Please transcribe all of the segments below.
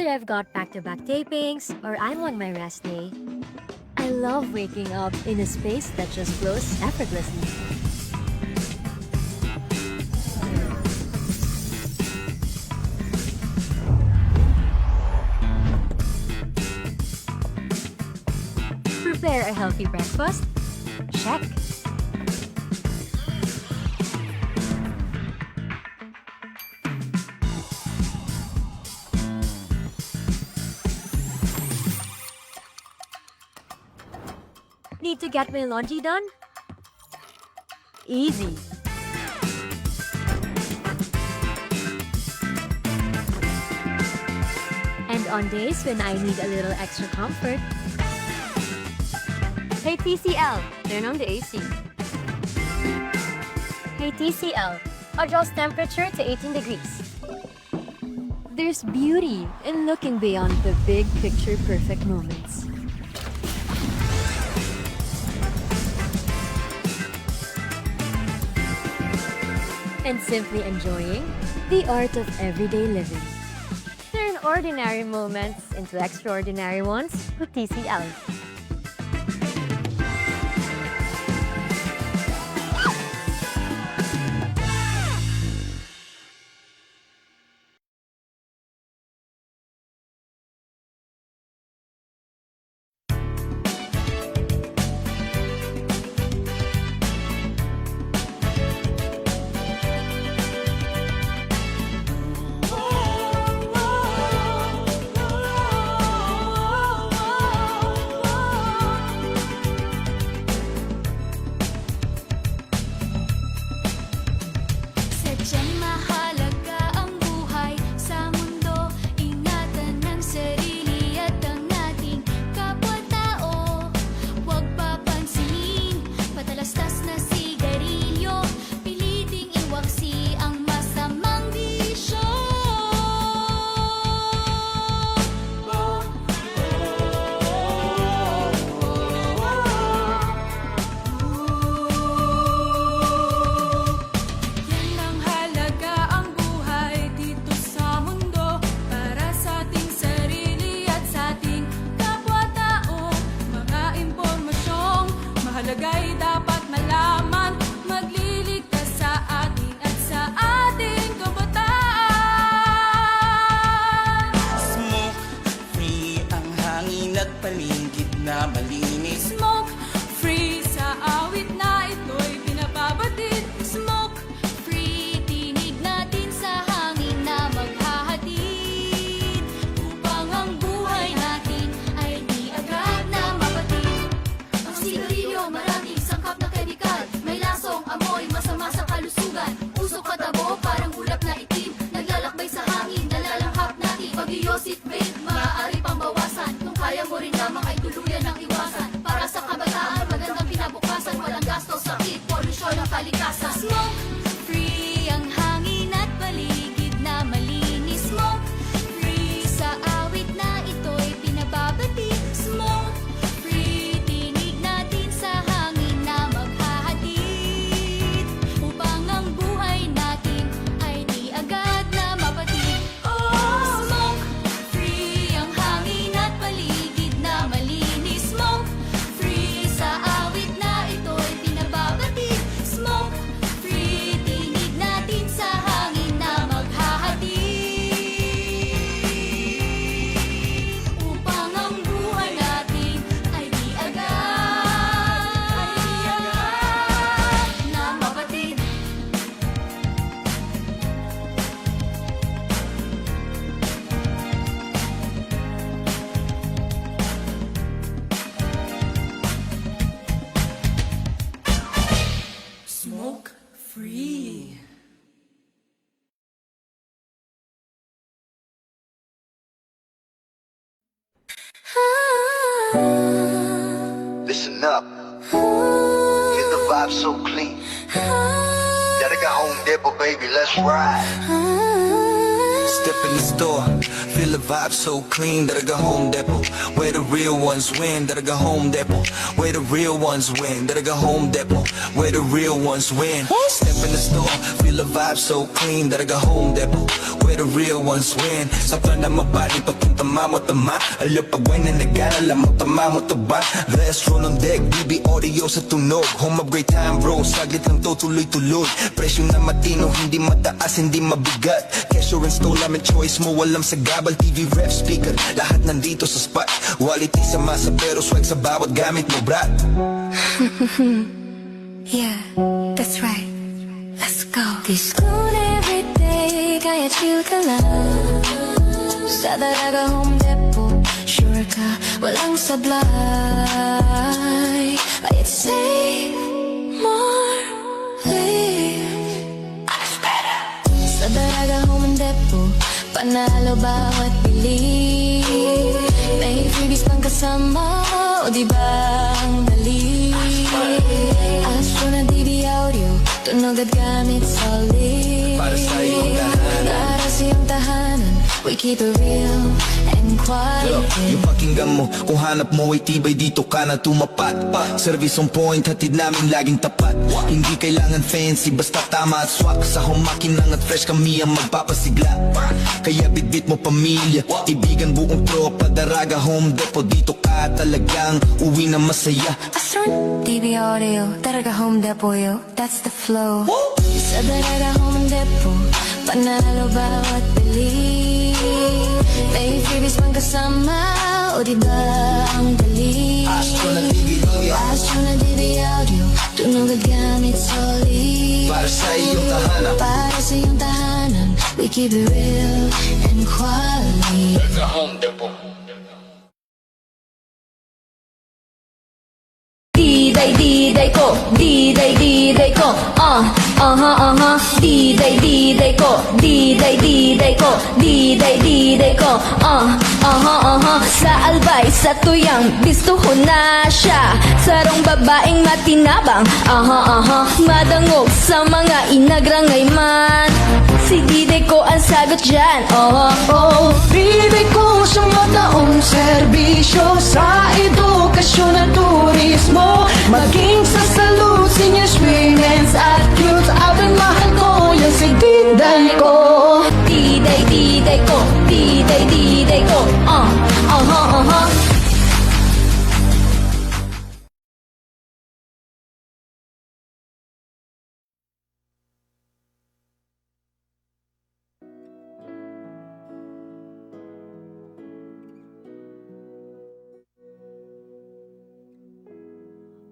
I've got back-to-back tapings or I'm on my rest day, I love waking up in a space that just flows effortlessly. Prepare a healthy breakfast? Check. Need to get my laundry done? Easy. And on days when I need a little extra comfort, hey TCL, turn on the AC. Hey TCL, adjust temperature to 18 degrees. There's beauty in looking beyond the big picture perfect moments. And simply enjoying the art of everyday living. Turn ordinary moments into extraordinary ones with TCL. Mahalaga dapat malaman, magliligtas sa atin at sa ating kabataan. Smoke free ang hangin at paligid na malinis. Smoke free sa awit na ito'y pinababatid. Smoke free, tinig natin sa hangin na maghahatid, upang ang buhay natin ay di agad na mapatid. Ang sigarilyo maraming sangkap na kemikal, may lasong amoy masama sa kalusugan. Usok at tabo parang ulap na itim, naglalakbay sa hangin, nalalanghap natin. Pag-iyosit vape, maaari pang bawasan. Kung kaya mo rin lamang ay tuluyan ng iwasan. Para sa kabataan, magandang pinabukasan. Walang gasto, sakit, polusyon ang kalikasan. Smoke free ang hangin at paligid na malinis. Smoke free sa awit na ito'y pinababati. Smoke free, tinig natin sa hangin na maghahatid, upang ang buhay natin ay di agad na mapatid. Oh, smoke free ang hangin at paligid na malinis. Smoke free sa awit na ito'y pinababati. Smoke free, tinig natin sa hangin na maghahatid, upang ang buhay natin ay di agad na mapatid. Smoke free. Listen up. Get the vibe so clean. Gotta go home, Dipper, baby. Let's ride. Step in the store, feel Feel the vibe so clean that I go home depot. Where the real ones win, that I go home depot. Where the real ones win, that I go home depot. Where the real ones win. Step in the store, feel the vibe so clean that I go home depot. Where the real ones win. Sa plan na mabali, papunta tama. Alaw pag-wine na nag-alala mo, tama mo ba? Restaurant on deck, BB audio sa tunog. Home of great time bro, saglit lang to tuloy-tuloy. Presyo na matino, hindi mataas, hindi mabigat. Kesyo and stole, amin choice mo, walang sagabal. TV ref speaker, lahat nandito sa spot. Quality sa masa pero swag sa bawat gamit mo, brat. Yeah, that's right. Let's go. Discount every day, kaya chill ka lang. Sa Daraga Home Depot, sure ka, walang sablay. Kaya save more, live. Sa Daraga Home Depot, panalo bawat bili. May freebies pang kasama, o diba ang dali? Astro na DB audio, tunog at gamit solid. Para sa iyong tahanan. Para sa iyong tahanan, we keep it real and quality. Yung pakinggan mo, kung hanap mo ay tibay, dito ka na tumapat. Service on point, hatid namin laging tapat. Hindi kailangan fancy, basta tama at swak. Sa humakinang at fresh kami ang magpapasigla. Kaya bitbit mo pamilya, ibigan buong tropa. Daraga Home Depot, dito ka talagang uwi na masaya. Astro DB audio, Daraga Home Depot, yo, that's the flow. Sa Daraga Home Depot, panalo bawat bili. May freebies pang kasama, o diba ang dali? Astro na DB audio, Astro na DB audio, tunog at gamit solid. para sa iyong tahanan. Para sa iyong tahanan, we keep it real and quality. Daraga Home Depot. Diday ko, diday ko, diday ko, diday ko, diday ko, sa albay, sa tuyang, bistuho na siya, sarong babaeng matinabang, madangog sa mga inagrangay man, si diday ko ang sagot dyan, Bibig ko sa mataong serbisyo sa edukasyon at turismo. Maging sa salud, seniors, women's at youth. Abang mahal ko yung si Diday ko. Diday ko, diday ko,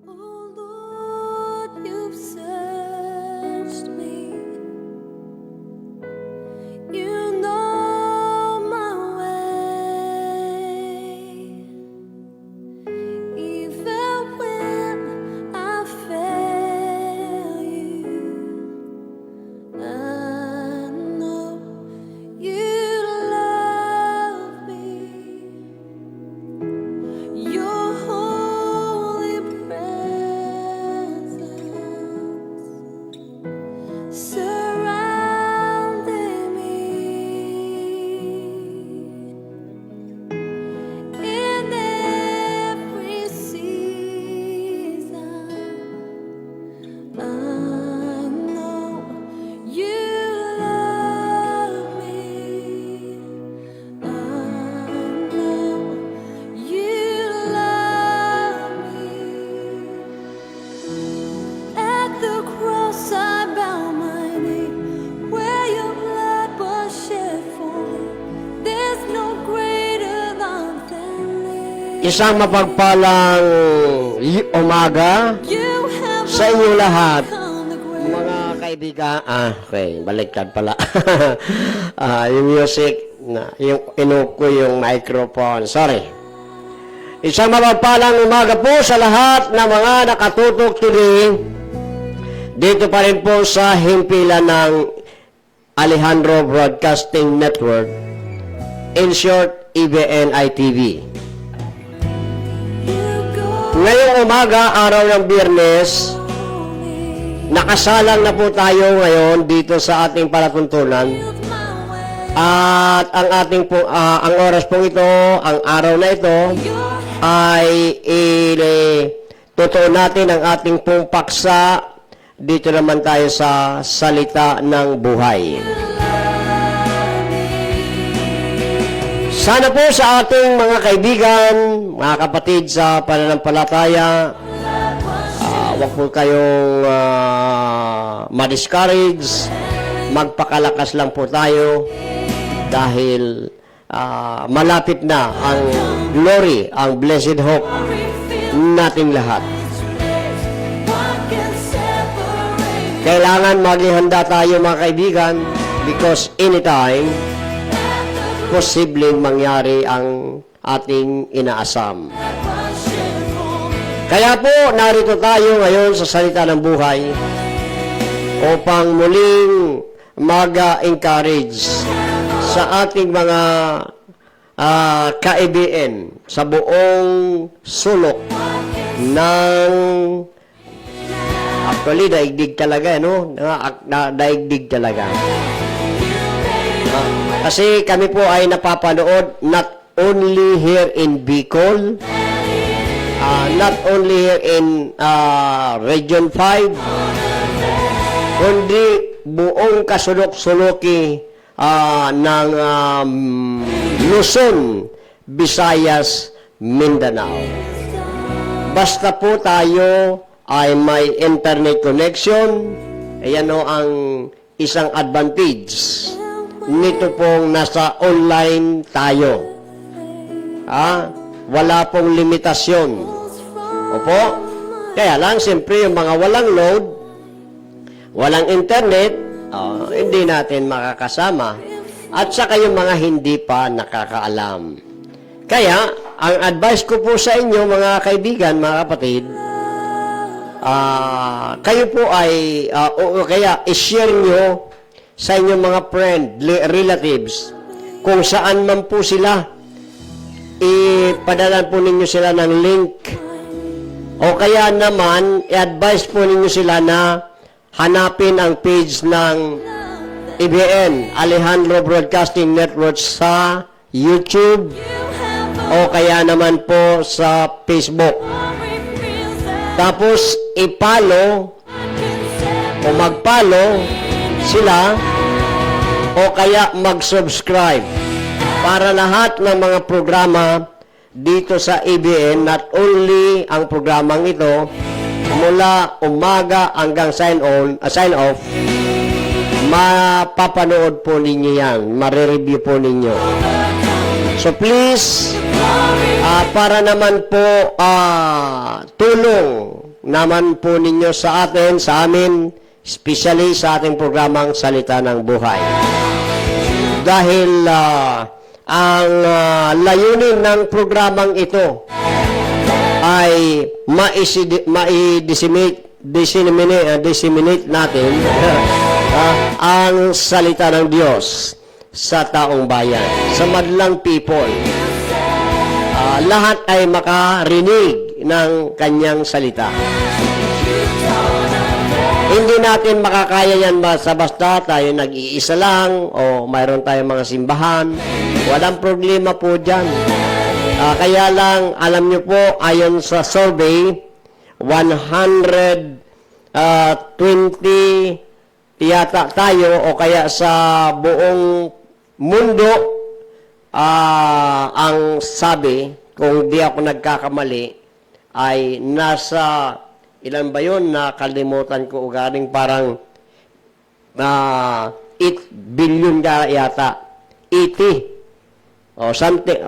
Oh Lord, you've searched me. You know my way. Even when I fail you, I know you love me. Your holy presence surrounding me in every season. I know you love me. I know you love me. At the cross I bow my knee, where your blood was shed for me. There's no greater love than this. Isang mapagpalang umaga You have sa inyo lahat, overcome the grave. mga kaibigan. Okay, baliktad pala. Yung music, yung inup ko yung microphone. Sorry. Isang mapagpalang umaga po sa lahat ng mga nakatutok today. Dito pa rin po sa himpilan ng Alejandro Broadcasting Network, in short, EBN-ITV. Ngayong umaga, araw ng Biyernes, nakasalang na po tayo ngayon dito sa ating palatuntunan. At ang ating po, ang oras pong ito, ang araw na ito, ay totoo natin ang ating pong paksa. Dito naman tayo sa salita ng buhay. Sana po sa ating mga kaibigan, mga kapatid sa pananampalataya, huwag po kayong ma-discourage. Magpakalakas lang po tayo dahil malapit na ang glory, ang blessed hope nating lahat. Kailangan maghihanda tayo mga kaibigan because anytime posibleng mangyari ang ating inaasam. Kaya po narito tayo ngayon sa salita ng buhay upang muling mag-encourage sa ating mga ka-EBN sa buong sulok ng actually daigdig talaga, no? Daigdig talaga. Kasi kami po ay napapanood not only here in Bicol, not only here in Region 5, kundi buong kasulok-suluki ng Luzon, Visayas, Mindanao. Basta po tayo ay may internet connection, ayan o ang isang advantage nito pong nasa online tayo. Wala pong limitasyon. Opo? Kaya lang, siyempre, yung mga walang load, walang internet, hindi natin makakasama. At saka yung mga hindi pa nakakaalam. Kaya, ang advice ko po sa inyo, mga kaibigan, mga kapatid, kayo po ay, kaya i-share nyo sa inyong mga friend, relatives, kung saan man po sila, ipadalan po ninyo sila ng link. O kaya naman, i-advise po ninyo sila na hanapin ang page ng EBN, Alejandro Broadcasting Network sa YouTube, o kaya naman po sa Facebook. Tapos, i-follow o mag-follow sila o kaya mag-subscribe para lahat ng mga programa dito sa EBN, not only ang programang ito, mula umaga hanggang sign-off, mapapanood po ninyo yan, marireview po ninyo. So please, para naman po tulong naman po ninyo sa atin, sa amin, especially sa ating programang Salita ng Buhay. Dahil ang layunin ng programang ito ay disseminate natin ang salita ng Diyos sa taong bayan, sa madlang people. Lahat ay makarinig ng kanyang salita. Hindi natin makakaya yan basta-basta tayo nag-iisa lang o mayroon tayong mga simbahan. Walang problema po dyan. Kaya lang, alam nyo po, ayon sa survey, 120 yata tayo o kaya sa buong mundo, ang sabi, kung di ako nagkakamali, ay nasa ilan ba yun? Nakalimutan ko ugaling parang 8 billion yata. 80. O something.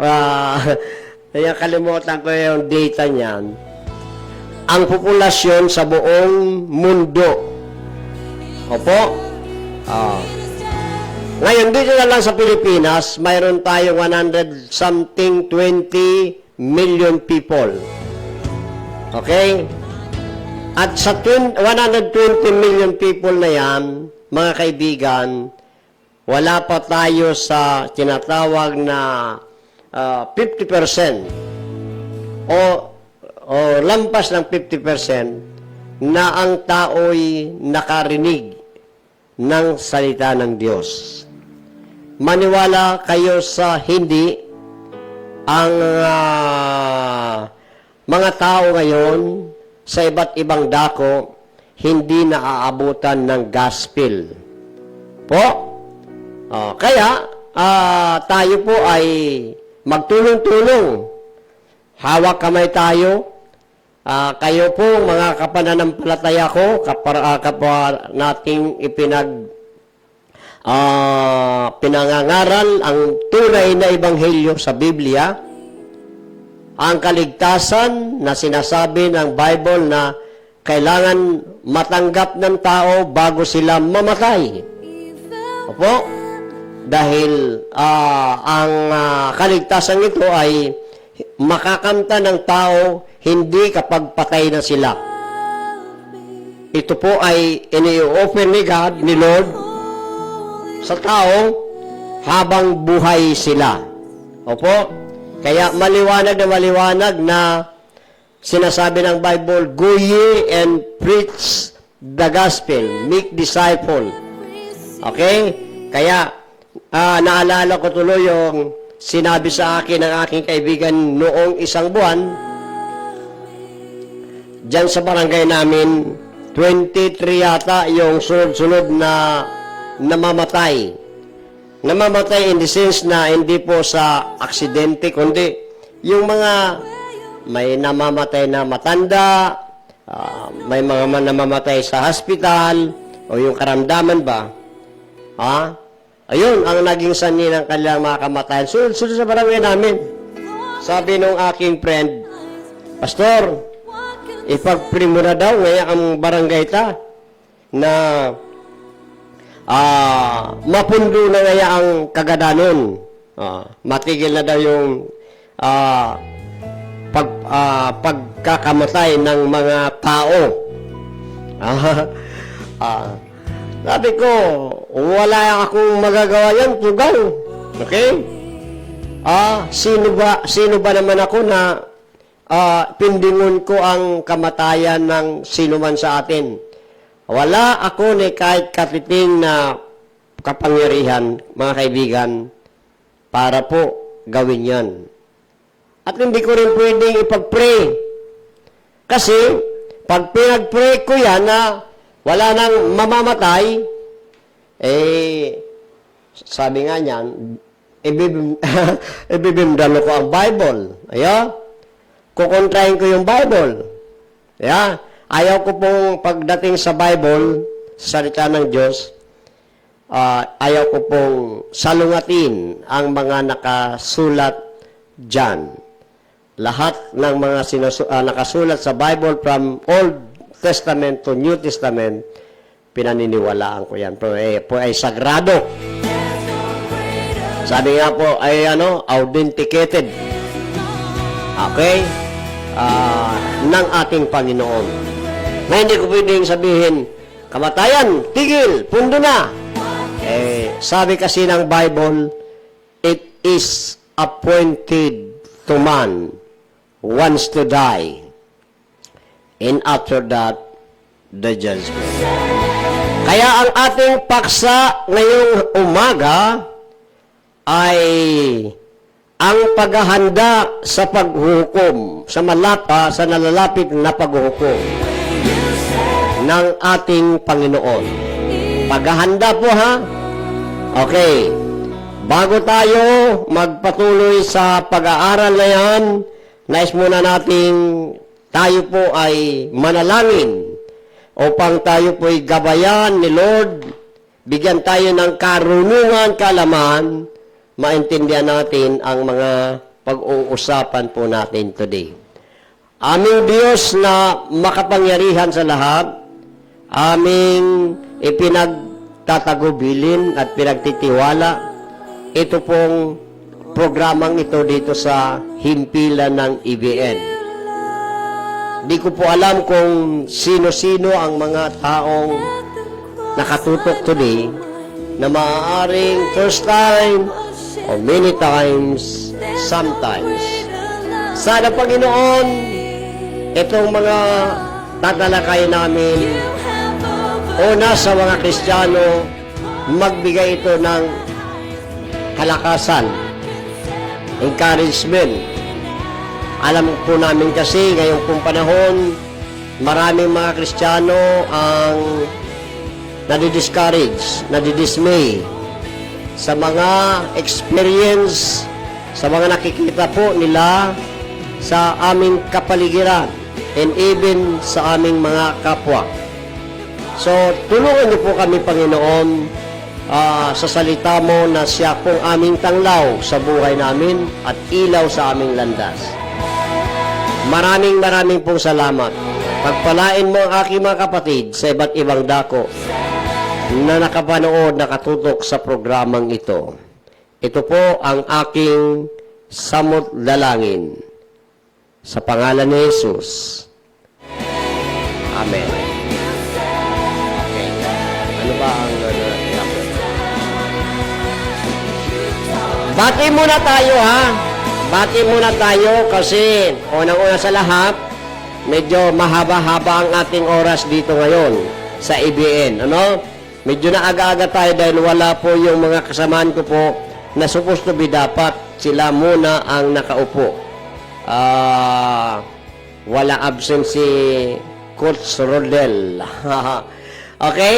Kalimutan ko yung data niyan. Ang populasyon sa buong mundo. Opo? Ngayon, dito na lang sa Pilipinas, mayroon tayong 120 million people. Okay? At sa 120 million people na yan, mga kaibigan, wala pa tayo sa tinatawag na 50% o lampas ng 50% na ang tao'y nakarinig ng salita ng Diyos. maniwala kayo sa hindi, ang mga tao ngayon sa iba't ibang dako hindi naaabutan ng gospel. Po? Kaya, tayo po ay magtulong-tulong. Hawak kamay tayo. Kayo po, mga kapananampalataya ko, kapwa nating pinangangaral ang tunay na ebanghelyo sa Biblia, ang kaligtasan na sinasabi ng Bible na kailangan matanggap ng tao bago sila mamatay. Opo? Dahil ang kaligtasan ito ay makakamta ng tao hindi kapag patay na sila. Ito po ay ini-offer ni God, ni Lord, sa tao habang buhay sila. Opo? Kaya maliwanag na sinasabi ng Bible, go ye and preach the gospel, make disciple. Okay? Kaya, naalala ko tuloy yung sinabi sa akin ng aking kaibigan noong isang buwan, dyan sa barangay namin, 23 yata yung sunod-sunod na namamatay. Namamatay in the sense na hindi po sa aksidente, kundi yung mga may namamatay na matanda, may mga namamatay sa hospital, o yung karamdaman ba. Ayun, ang naging sanhi ng kanilang mga kamatayan. Sunod sa barangay namin. Sabi nung aking friend, Pastor, ipag-pray mo na daw ngayon ang barangay ta na mapundo na ngaya ang kagadanon. Matigil na daw yung pagkakamatay ng mga tao. Sabi ko, wala akong magagawa yan, tugaw. Okay? Sino ba naman ako na pindingon ko ang kamatayan ng sino man sa atin? Wala ako ni kahit katiting na kapangyarihan, mga kaibigan, para po gawin yan. At hindi ko rin pwedeng ipag-pray. Kasi, pag pinag-pray ko yan na wala nang mamamatay, sabi nga niyan, ibibimdalo ko ang Bible. Kukontrahin ko yung Bible. Ayaw ko pong pagdating sa Bible, salita ng Diyos, ayaw ko pong salungatin ang mga nakasulat dyan. Lahat ng mga nakasulat sa Bible from Old Testament to New Testament, pinaniniwalaan ko yan. Po ay sagrado. Sabi nga po ay authenticated. Okay? Ng ating Panginoon. Na hindi ko pwedeng sabihin, kamatayan, tigil, pundo na. Sabi kasi ng Bible, it is appointed to man once to die, and after that, the judgment. Kaya ang ating paksa ngayong umaga ay ang paghahanda sa paghukom, sa nalalapit na paghukom ng ating Panginoon. Paghahanda po, ha? Okay. Bago tayo magpatuloy sa pag-aaral na yan, nais muna nating tayo po ay manalangin upang tayo po ay gabayan ni Lord, bigyan tayo ng karunungan, kaalaman, maintindihan natin ang mga pag-uusapan po natin today. Aming Diyos na makapangyarihan sa lahat, aming ipinagtatagubilin at pinagtitiwala ito pong programang ito dito sa himpilan ng EBN. Di ko po alam kung sino-sino ang mga taong nakatutok today na maaaring first time or many times, sometimes. Sana, Panginoon, itong mga tatalakay namin, una sa mga Kristiyano, magbigay ito ng kalakasan, encouragement. Alam po namin kasi ngayong pong panahon, maraming mga Kristiyano ang nadidiscourage, nadidismay sa mga experience, sa mga nakikita po nila sa aming kapaligiran and even sa aming mga kapwa. So, tulungan niyo po kami, Panginoon, sa salita mo na siya pong aming tanglaw sa buhay namin at ilaw sa aming landas. Maraming pong salamat. Pagpalain mo ang aking mga kapatid sa iba't ibang dako na nakapanood, nakatutok sa programang ito. Ito po ang aking samot dalangin. Sa pangalan ni Jesus. Amen. Okay. Ano ba ang bati muna tayo, ha? Bati muna tayo kasi unang-una sa lahat, medyo mahaba-haba ang ating oras dito ngayon sa ABN. Ano? Medyo na aga-aga tayo dahil wala po yung mga kasamaan ko po na supposed to be dapat sila muna ang nakaupo. Wala absent si Coach Rodel. Okay?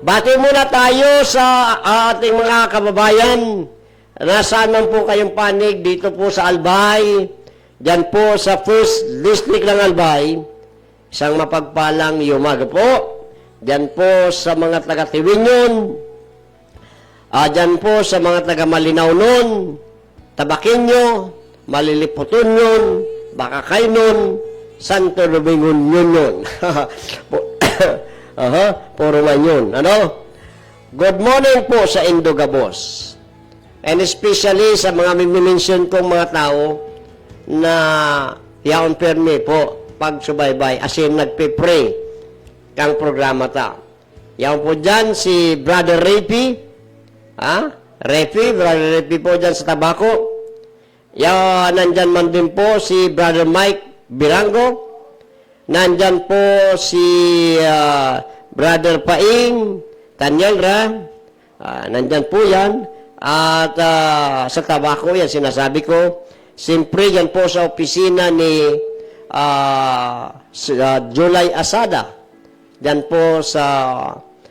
Bati muna tayo sa ating mga kababayan. Nasaan man po kayong panig dito po sa Albay. Diyan po sa First District ng Albay. Isang mapagpalang umaga po. Diyan po sa mga taga-Tiwinyon. Diyan po sa mga taga-Malinaw nun. Tabaqueño, Maliliputunyon, Bakakaynon, Santo Domingo yun. Puro man yun. Ano? Good morning po sa Indogabos. And especially sa mga mimimension kong mga tao na yaon permi po pagsubaybay as in nagpipray kang programa ta. Yaon po dyan si Brother Repi. Brother Repi po dyan sa Tabaco. Nandyan man din po si Brother Mike Birango. Nandyan po si Brother Paing Tanyelra. Nandyan po yan. At sa Tabaco, yan sinasabi ko. Siyempre, yan po sa opisina ni July Asada. Yan po sa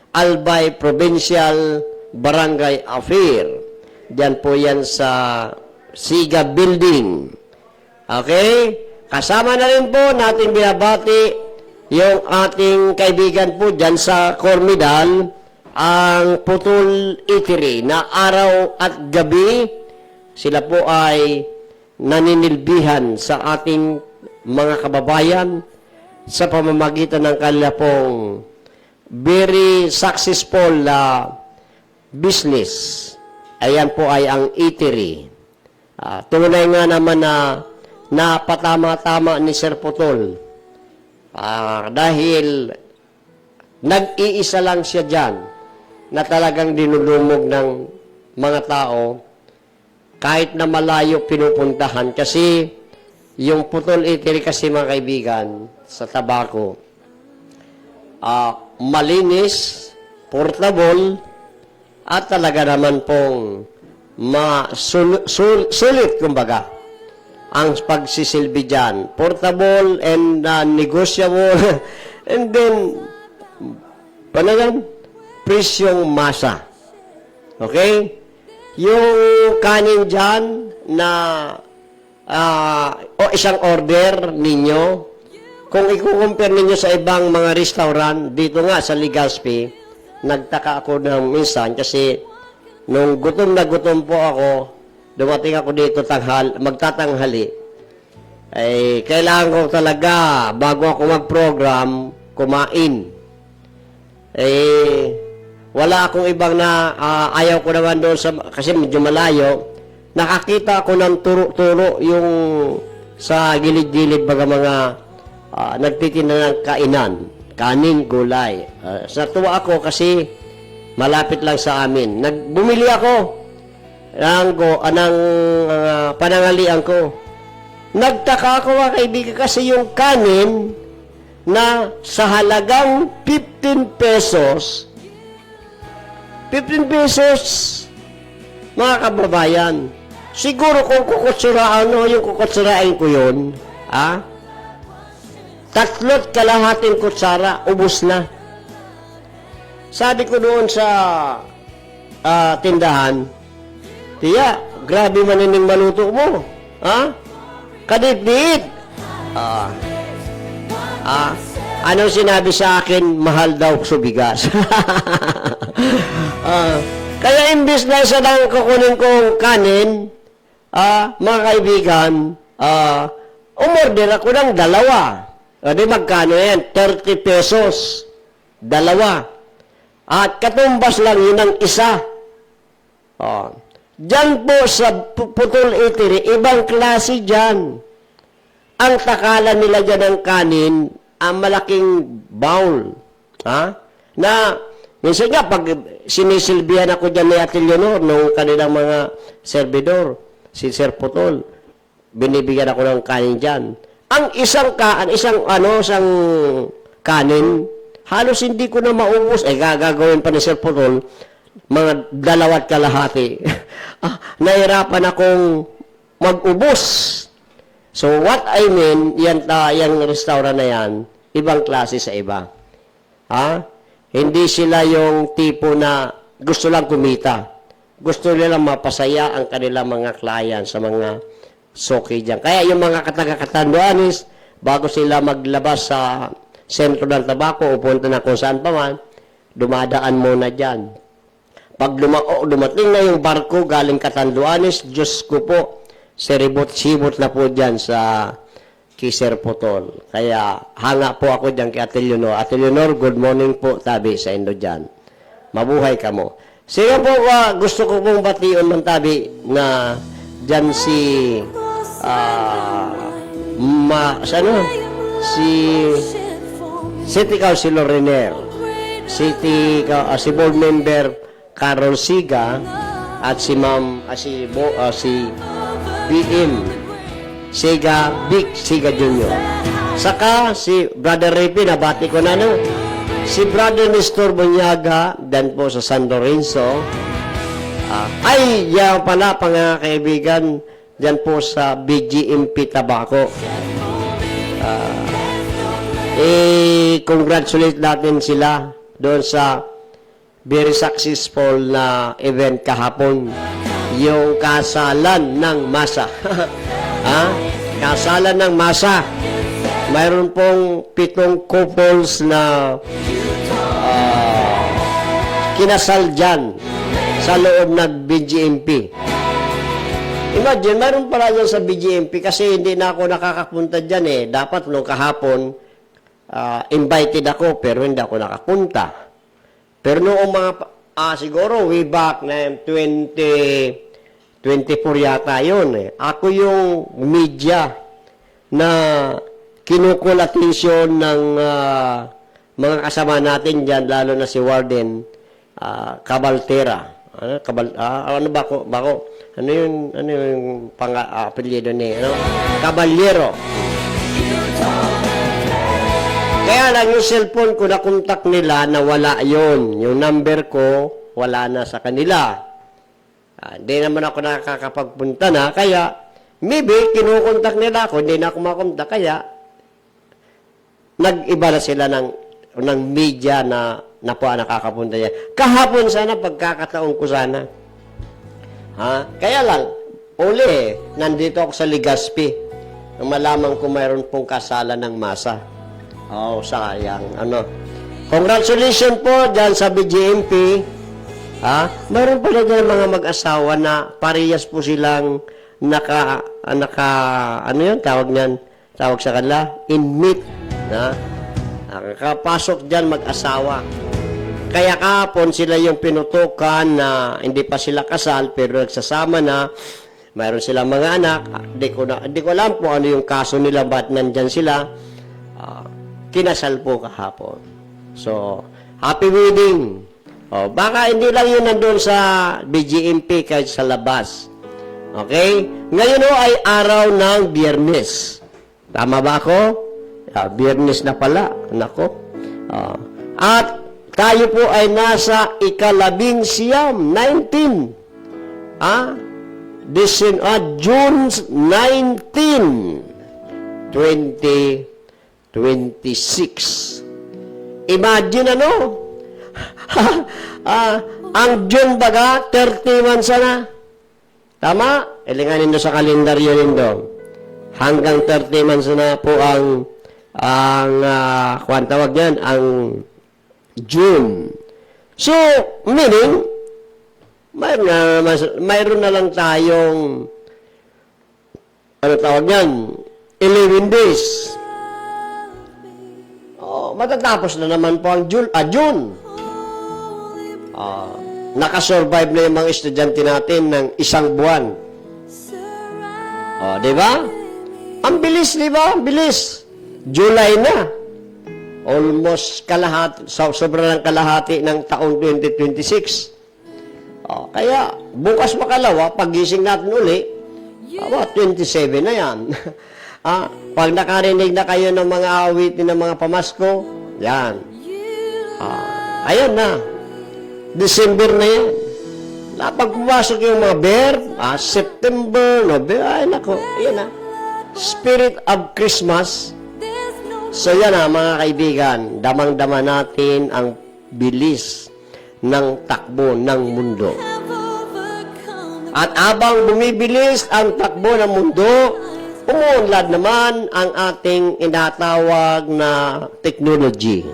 Albay Provincial Barangay Affair. Yan po yan sa Siga Building. Okay? Kasama na rin po natin binabati yung ating kaibigan po dyan sa Cormidal, ang Putol Eatery na araw at gabi sila po ay naninilbihan sa ating mga kababayan sa pamamagitan ng kanila pong very successful business. Ayan po ay ang eatery. Tunay nga naman na napatama-tama ni Sir Putol dahil nag-iisa lang siya dyan na talagang dinulumog ng mga tao kahit na malayo pinupuntahan. Kasi yung Putol Eatery kasi, mga kaibigan, sa Tabaco, malinis, portable, at talaga naman pong sulit, kumbaga, ang pagsisilbi dyan. Portable and negotiable. And then, presyong masa. Okay? Yung kanin dyan na isang order ninyo, kung i-compare ninyo sa ibang mga restaurant, dito nga sa Legazpi, nagtaka ako ng minsan kasi nung gutom na gutom po ako, dumating ako dito magtatanghali, ay kailangan ko talaga, bago ako mag-program, kumain. Wala akong ibang na ayaw ko naman doon kasi medyo malayo. Nakakita ako ng turo-turo yung sa gilid-gilid baga mga nagtitinda ng kainan, kanin, gulay. Natuwa ako kasi malapit lang sa amin. Bumili ako ng panangalian ko. Nagtaka ako, mga kaibigan, kasi yung kanin na sa halagang 15 pesos, mga kababayan, siguro kung kukutsurain yung kukutsurain ko yun, 3 kalahating kutsara, ubos na. Sabi ko doon sa tindahan, tiya, grabe manining maluto mo. Kadit-dit. Anong sinabi sa akin? Mahal daw sa bigas. Kaya imbis na isa lang kukunin kong kanin, mga kaibigan, umorder ako ng 2. Di magkano yan? 30 pesos. 2. At katumbas lang yun ng isa. Diyan po sa Putol Eatery, ibang klase dyan. Ang takalan nila dyan ng kanin, ang malaking bowl. Na, minsan nga, pag sinisilbihan ako dyan ni Ate Leonor, nung kanilang mga servidor, si Sir Putol, binibigyan ako ng kanin dyan. Ang isang kanin, halos hindi ko na maubos. Gagawin pa ni Sir Putol, mga 2 kalahati. Nahirapan akong mag-ubos. So, what I mean, yung restaurant na yan, ibang klase sa iba. Hindi sila yung tipo na gusto lang kumita. Gusto nila mapasaya ang kanilang mga client sa mga soki dyan. Kaya yung mga kataga-katanduanis, bago sila maglabas sa sentro ng tabako o punta na kung saan pa man, dumadaan muna dyan. Pag dumating na yung barko galing Katanduanes, Diyos ko po, sibot na po dyan sa Kiser Putol. Kaya hanga po ako dyan kay Ate Leonor. Ate Leonor, good morning po, tabi sa Indo dyan. Mabuhay ka mo. Sige po, gusto ko pong bation ng tabi na dyan si City Councilor Renier, si board member Carol Siga, at si BM Siga, Big Siga Jr. Saka si Brother Repi, nabati ko na si Brother Nestor Bunyaga, dan po sa San Lorenzo. Yan pala, kaibigan, dyan po sa BGMP Tabaco. Congratulate natin sila doon sa very successful na event kahapon, yung kasalan ng masa. Kasalan ng masa. Mayroon pong 7 couples na kinasal dyan sa loob ng BGMP. Imagine, mayroon pala dyan sa BGMP kasi hindi na ako nakakapunta dyan Dapat nung kahapon, invited ako pero hindi ako nakapunta. Pero noong mga, siguro way back na 2024 yata yun Ako yung media na kinukul attention ng mga kasama natin dyan, lalo na si Warden Cabaltera. Ano ba ako? Ano yung apelyido niya? Caballero. Kaya lang yung cellphone ko, nakontak nila na wala yun. Yung number ko, wala na sa kanila. Hindi naman ako nakakapagpunta na, kaya maybe kinukontak nila ako, hindi na ako makontak, kaya nag-iba na sila ng media na po nakakapunta niya. Kahapon sana, pagkakataon ko sana. Kaya lang, nandito ako sa Legazpi. Nang malaman ko mayroon pong kasalan ng masa. Sayang. Congratulations po dyan sa BGMP. Mayroon pala dyan mga mag-asawa na parehas po silang tawag niyan? Tawag sa kanila? Inmate. Nakapasok dyan mag-asawa. Kaya kahapon sila yung pinutukan na hindi pa sila kasal pero nagsasama na. Mayroon silang mga anak. Hindi ko alam po ano yung kaso nila, ba't nandyan sila. Kinasal po kahapon. So, happy wedding. Baka hindi lang yun nandun sa BGMP kahit sa labas. Okay? Ngayon ay araw ng Biyernes. Tama ba ako? Biyernes na pala. Nako. At tayo po ay nasa 19. June 19, 2026. Imagine ano? Ang June baga, 31 sana. Tama? Ilinganin do sa kalendaryo nindo. Hanggang 30 months na po ang kuwan tawag yan, ang June. So, meaning, mayroon na lang tayong, ano tawag yan, 11 days. Oh, matatapos na naman po ang June. Nakasurvive na yung mga estudyante natin ng isang buwan. Oh, di ba? Ang bilis, di ba? Ang bilis. July na. Almost kalahati, sobrang kalahati ng taong 2026. Oh, kaya, bukas makalawa, pagising natin uli, 27 na yan. Pag nakarinig na kayo ng mga awitin ng mga pamasko, yan. Ayun na. December na yan. Pag pumasok yung mga September, November, ay nako, yan na. Spirit of Christmas. So yan na mga kaibigan, damang-dama natin ang bilis ng takbo ng mundo. At habang bumibilis ang takbo ng mundo, umuunlad naman ang ating inatawag na technology.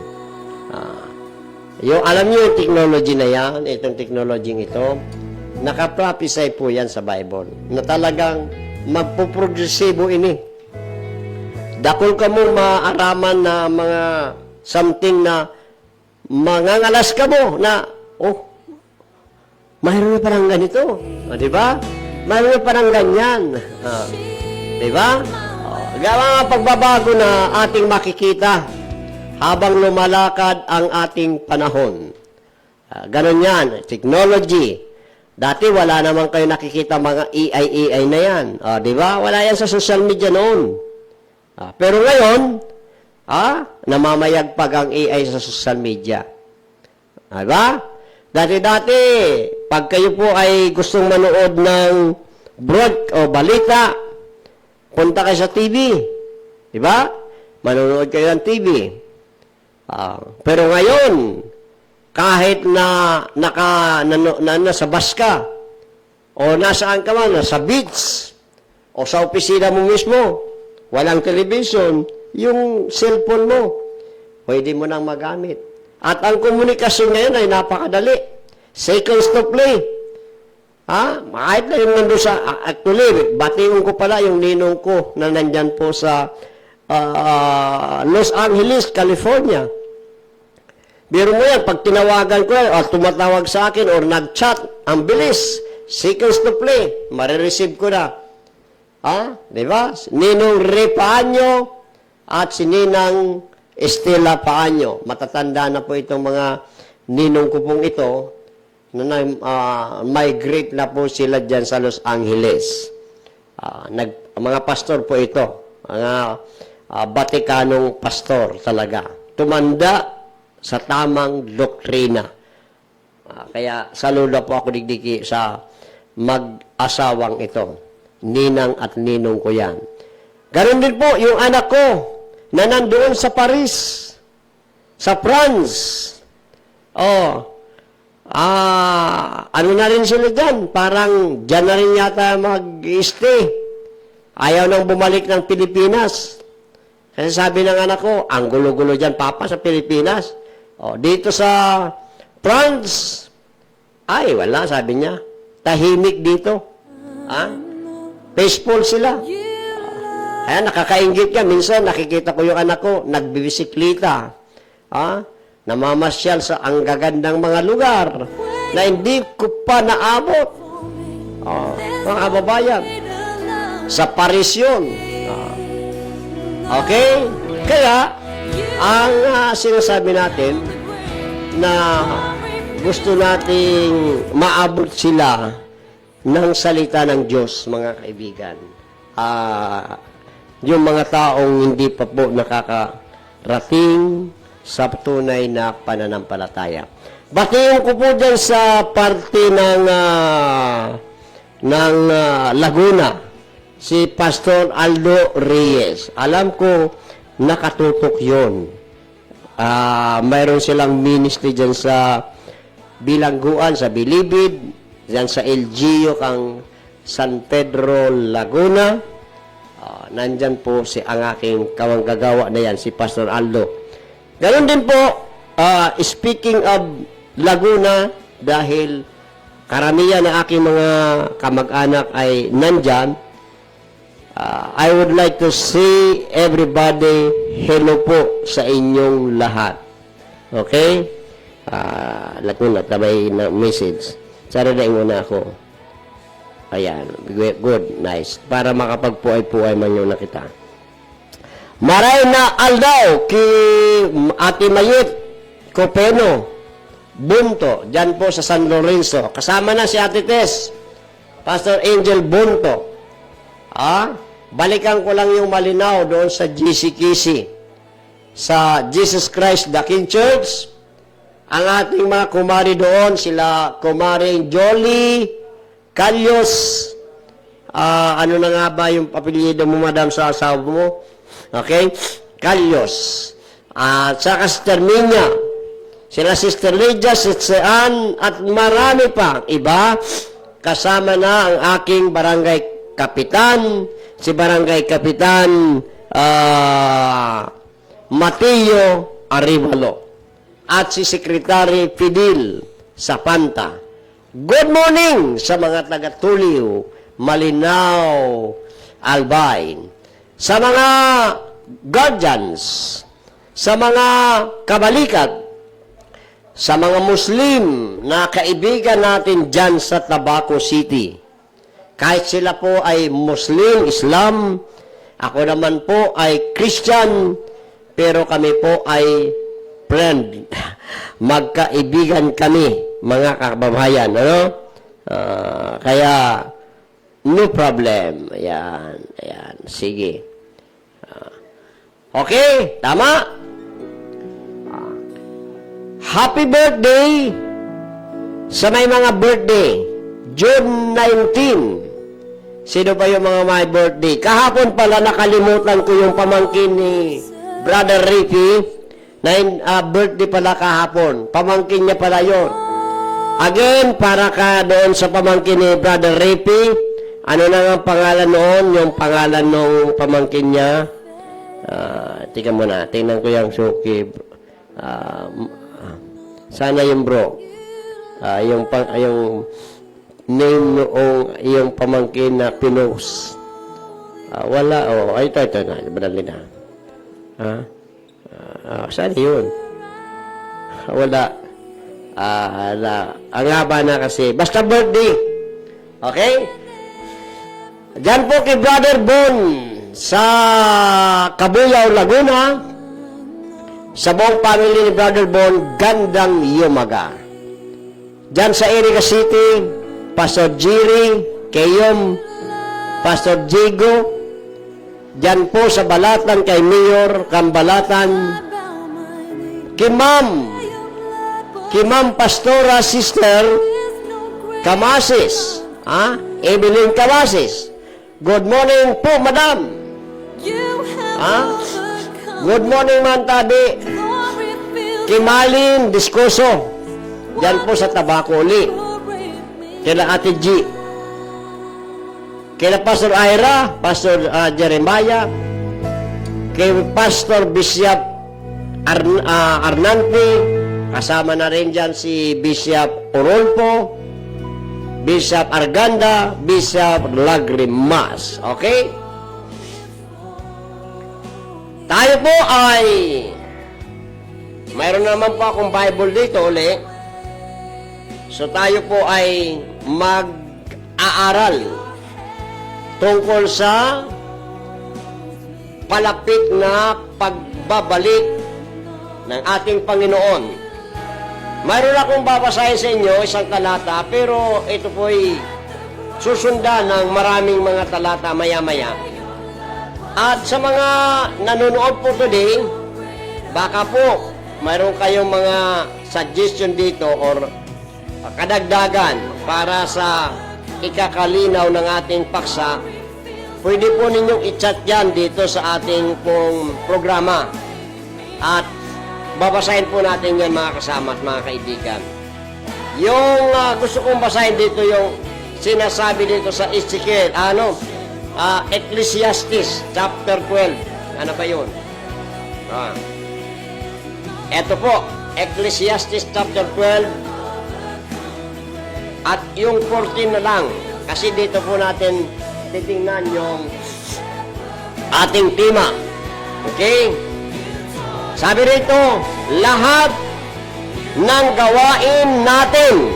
Alam niyo yung technology na yan, itong technology ito, nakaprophesy po yan sa Bible, na talagang magpuprogresibo ini. Dakol ka mo maaraman na mga something na mangangalas ka mo na, mayroon na parang ganito. Di ba? Mayroon na parang ganyan. Di ba? Mga pagbabago na ating makikita habang lumalakad ang ating panahon. Ganon yan. Technology. Dati wala naman kayo nakikita mga AI na yan. Di ba? Wala yan sa social media noon. Pero ngayon, namamayagpag ang AI sa social media. Di ba? Dati-dati, pag kayo po ay gustong manood ng balita, punta kayo sa TV. Di ba? Manonood kayo ng TV. Pero ngayon, kahit na nasa bus ka, o nasaan ka man, nasa beach, o sa opisina mo mismo, walang television, yung cellphone mo, pwede mo nang magamit. At ang komunikasyon ngayon ay napakadali. Seconds to play. Kahit na yung nandun sa, actually, batiyon ko pala yung ninong ko na nandyan po sa Los Angeles, California. Biro mo yan, pag tinawagan ko yan, o tumatawag sa akin, or nag-chat, ang bilis, seconds to play, marireceive ko na. Di ba? Ninong Ray Paanyo at si Ninang Estela Paanyo. Matatanda na po itong mga ninong ko pong ito, na migrate na po sila dyan sa Los Angeles. Mga pastor po ito. Mga Vaticanong pastor talaga. Tumanda sa tamang doktrina. Kaya saludo po ako digdiki sa mag-asawang ito. Ninang at ninong ko yan. Ganon din po yung anak ko na nandoon sa Paris, sa France. Ano na rin sila dyan? Parang dyan na rin yata mag-stay. Ayaw nang bumalik ng Pilipinas. Kasi sabi ng anak ko, ang gulo-gulo dyan, Papa, sa Pilipinas. Dito sa France, ay, wala, sabi niya. Tahimik dito. Peaceful sila. Kaya nakakaingit ka. Minsan, nakikita ko yung anak ko, nagbibisiklita. Namamasyal sa ang gagandang mga lugar na hindi ko pa naabot. Mga kababayan, sa Paris yun. Okay? Kaya, ang sinasabi natin na gusto nating maabot sila ng salita ng Diyos, mga kaibigan. Yung mga taong hindi pa po nakakarating sa tunay na pananampalataya. Batiyon ko po dyan sa parte ng ng Laguna, si Pastor Aldo Reyes. Alam ko, nakatutok yun. Mayroon silang ministry dyan sa Bilangguan, sa Bilibid, dyan sa LGU, kang San Pedro, Laguna. Nandyan po ang aking kawanggagawa na yan, si Pastor Aldo. Ganon din po, speaking of Laguna, dahil karamihan ng aking mga kamag-anak ay nandyan, I would like to see everybody, hello po sa inyong lahat. Okay? Laguna, tabay na message. Sarili muna ako. Ayan, good, nice. Para makapagpuay-puay man yung nakita. Maray na aldaw ki Ate Mayit Copeno Bunto, dyan po sa San Lorenzo. Kasama na si Ate Tess, Pastor Angel Bunto. Balikan ko lang yung malinaw doon sa GCKC, sa Jesus Christ the King Church. Ang ating mga kumari doon, sila kumaring Jolie Calyos, ano na nga ba yung apelyido mo, madam, sa asawa mo? Okay? Calyos. Saka Sister Minya, sila Sister Lydia, Sister Ann, at marami pa iba. Kasama na ang aking barangay kapitan, si barangay kapitan Mateo Arivalo, at si Secretary Fidel Sapanta. Good morning sa mga taga-Tuliw, Malinaw, Albay, sa mga guardians, sa mga kabalikat, sa mga Muslim na kaibigan natin dyan sa Tabaco City. Kahit sila po ay Muslim, Islam, ako naman po ay Christian, pero kami po ay friend. Magkaibigan kami, mga kababayan. Ano? Kaya, no problem. Ayan, ayan. Sige. Okay, tama? Happy birthday sa may mga birthday. June 19. Sino ba yung mga may birthday? Kahapon pala nakalimutan ko yung pamangkin ni Brother Ricky. Birthday pala kahapon. Pamangkin niya pala yun. Again, para ka doon sa pamangkin ni Brother Ricky, ano na ang pangalan noon? Yung pangalan ng pamangkin niya. Tika muna. Tingnan ko yung suki. Sana yung bro. Yung name noong yung pamangkin na pinost. Wala. Ito na. Badali na. Saan yun? Wala. Ang haba na kasi. Basta birthday. Okay? Diyan po kay Brother Bon sa Cabuyao, Laguna. Sa buong family ni Brother Bon, gandang yumaga. Diyan sa Erica City, Pastor Jerry, Kayom, Pastor Jigo. Diyan po sa Balatan kay Mayor Kambalatan. Kimam Pastora Sister Kamasis. Evelyn Kamasis. Good morning po, madam. Good morning, man tabi. Kimalin Discoso. Diyan po sa Tabaco uli. Kila Ate G. Kila Pastor Ira, Pastor Jeremiah, kay Pastor Bishop Arnante, kasama na rin dyan si Bishop Orolfo, Bishop Arganda, Bishop Lagrimas. Okay? Tayo po ay mayroon naman po akong Bible dito uli. So tayo po ay mag-aaral tungkol sa palapit na pagbabalik ng ating Panginoon. Mayroon akong babasahin sa inyo isang talata, pero ito po ay susundan ng maraming mga talata maya-maya. At sa mga nanonood po today, baka po mayroon kayong mga suggestion dito or kadagdagan para sa ikakalinaw ng ating paksa, pwede po ninyong i-chat yan dito sa ating pong programa. At babasahin po natin yan mga kasama at mga kaibigan. Yung gusto kong basahin dito yung sinasabi dito sa Ezekiel, Ecclesiastes chapter 12. Ano ba yun? Ito po, Ecclesiastes chapter 12 at yung 14 na lang. Kasi dito po natin titingnan yung ating tema. Okay? Sabi rito, lahat ng gawain natin,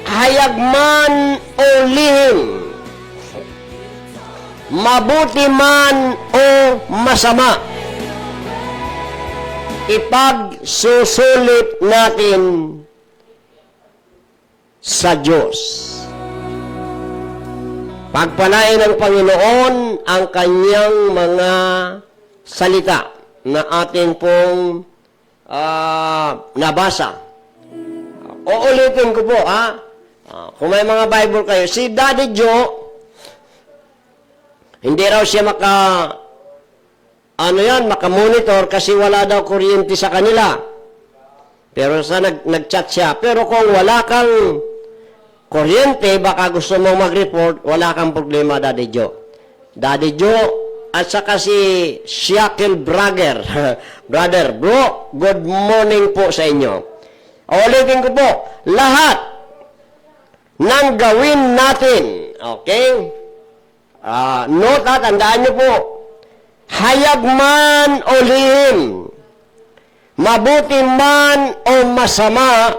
hayag man o lihim, mabuti man o masama, ipagsusulit natin sa Diyos. Pagpalain ng Panginoon ang kanyang mga salita na ating pong nabasa. Uulitin ko po, kung may mga Bible kayo, si Daddy Joe, hindi raw siya makamonitor kasi wala daw kuryente sa kanila. Pero nag-chat siya. Pero kung wala kang kuryente, baka gusto mong mag-report, wala kang problema, Daddy Joe. Daddy Joe, at saka si Shaquille Brother. Brother, bro, good morning po sa inyo. Ulitin ko po, lahat ng gawin natin, okay? Note tandaan nyo po, hayag man o lihim, mabuti man o masama,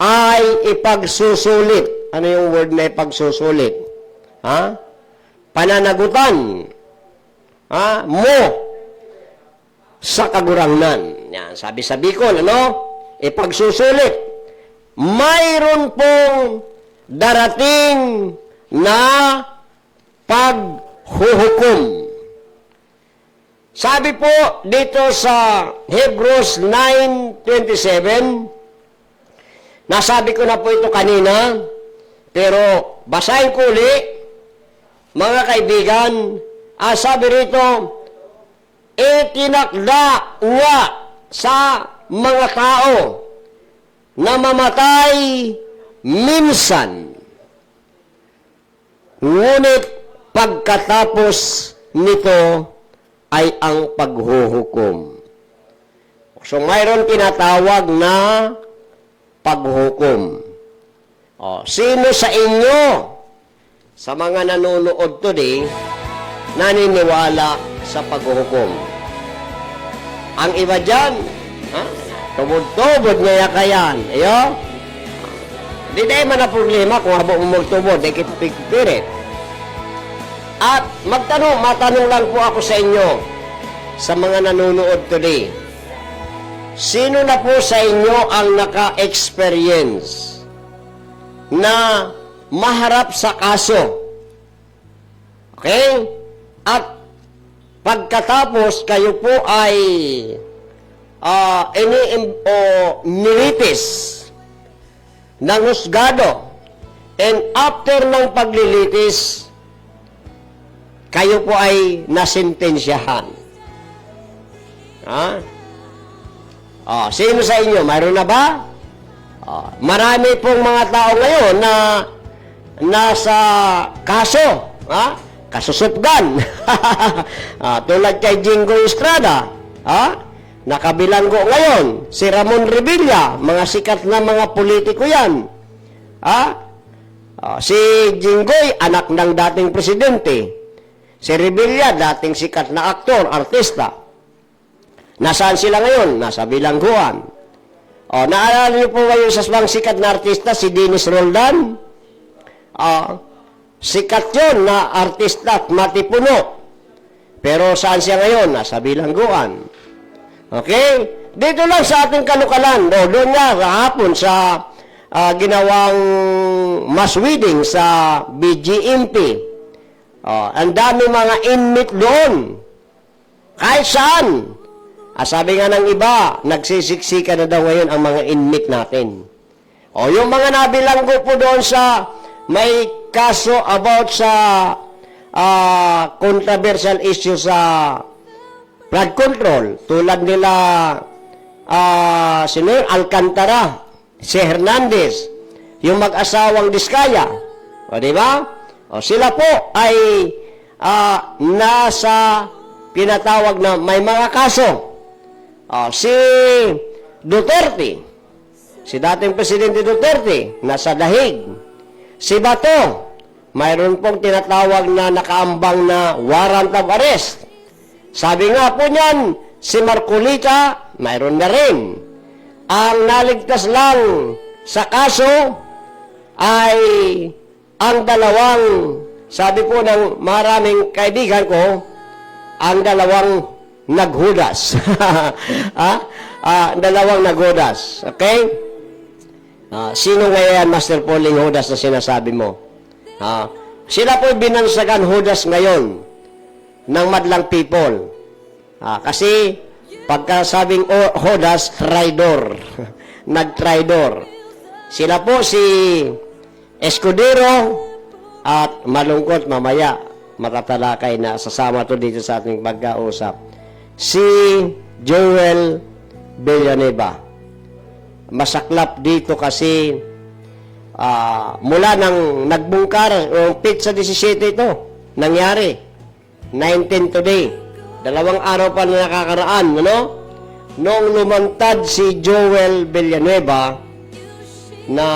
ay ipagsusulit. Ano yung word na ipagsusulit? Pananagutan mo sa kagurangnan. Yan, sabi sa Bicol, ipagsusulit. Mayroon pong darating na paghuhukom. Sabi po dito sa Hebrews 9:27, nasabi ko na po ito kanina, pero basahin ko ulit, mga kaibigan, sabi rito, itinakda nga sa mga tao na mamatay minsan, ngunit pagkatapos nito ay ang paghuhukom. So mayroon tinatawag na paghuhukom. Sino sa inyo, sa mga nanonood today, naniniwala sa paghuhukom? Ang iba dyan, tubod-tubod niya kayan. Di tayo man na problema kung habang magtubod, ay kipipirit. At matanong lang po ako sa inyo, sa mga nanonood today, sino na po sa inyo ang naka-experience na maharap sa kaso? Okay? At pagkatapos kayo po ay nilitis ng husgado, and after ng paglilitis, kayo po ay nasintensyahan. Sino sa inyo? Mayroon na ba? Marami pong mga tao ngayon na nasa kaso. Kasusupgan. Tulad kay Jingo Estrada. Nakabilanggo ngayon. Si Ramon Revilla. Mga sikat na mga politiko yan. Si Jingoy, anak ng dating presidente. Si Revilla, dating sikat na aktor, artista. Nasaan sila ngayon? Nasa bilangguan. Naalala niyo po ngayon sa mga sikat na artista, si Dennis Roldan? Sikat yun na artista at matipuno. Pero saan siya ngayon? Nasa bilangguan. Okay? Dito lang sa ating kalukalan, doon nga kahapon sa ginawang mass wedding sa BGMP. Ang dami mga inmate doon. Kahit saan. Sabi nga ng iba, nagsisiksika na daw ngayon ang mga inmate natin. O yung mga nabilanggo po doon sa may kaso about sa controversial issue sa flood control, tulad nila sino yun? Alcantara, si Hernandez, yung mag-asawang Diskaya. O di ba? O sila po ay nasa tinatawag na may mga kaso. Si Duterte, si dating Presidente Duterte, nasa dahig. Si Bato, mayroon pong tinatawag na nakaambang na warrant of arrest. Sabi nga po niyan, si Marcolita, mayroon na rin. Ang naligtas lang sa kaso ay ang dalawang, sabi po ng maraming kaibigan ko, ang dalawang naghudas. Dalawang naghudas. Okay? Sino kaya yan, Master Pauling Hudas na sinasabi mo? Sila po binansagan Hudas ngayon ng madlang people. Kasi pagkasabing Hudas, traidor. Nag-traidor. Sila po si Escudero at malungkot mamaya matatalakay na sasama to dito sa ating pagkausap. Si Joel Villanueva. Masaklap dito kasi mula nang nagbungkar o pizza 17 ito nangyari 19 today, 2 araw pa na nakakaraan, ano? Noong lumantad si Joel Villanueva na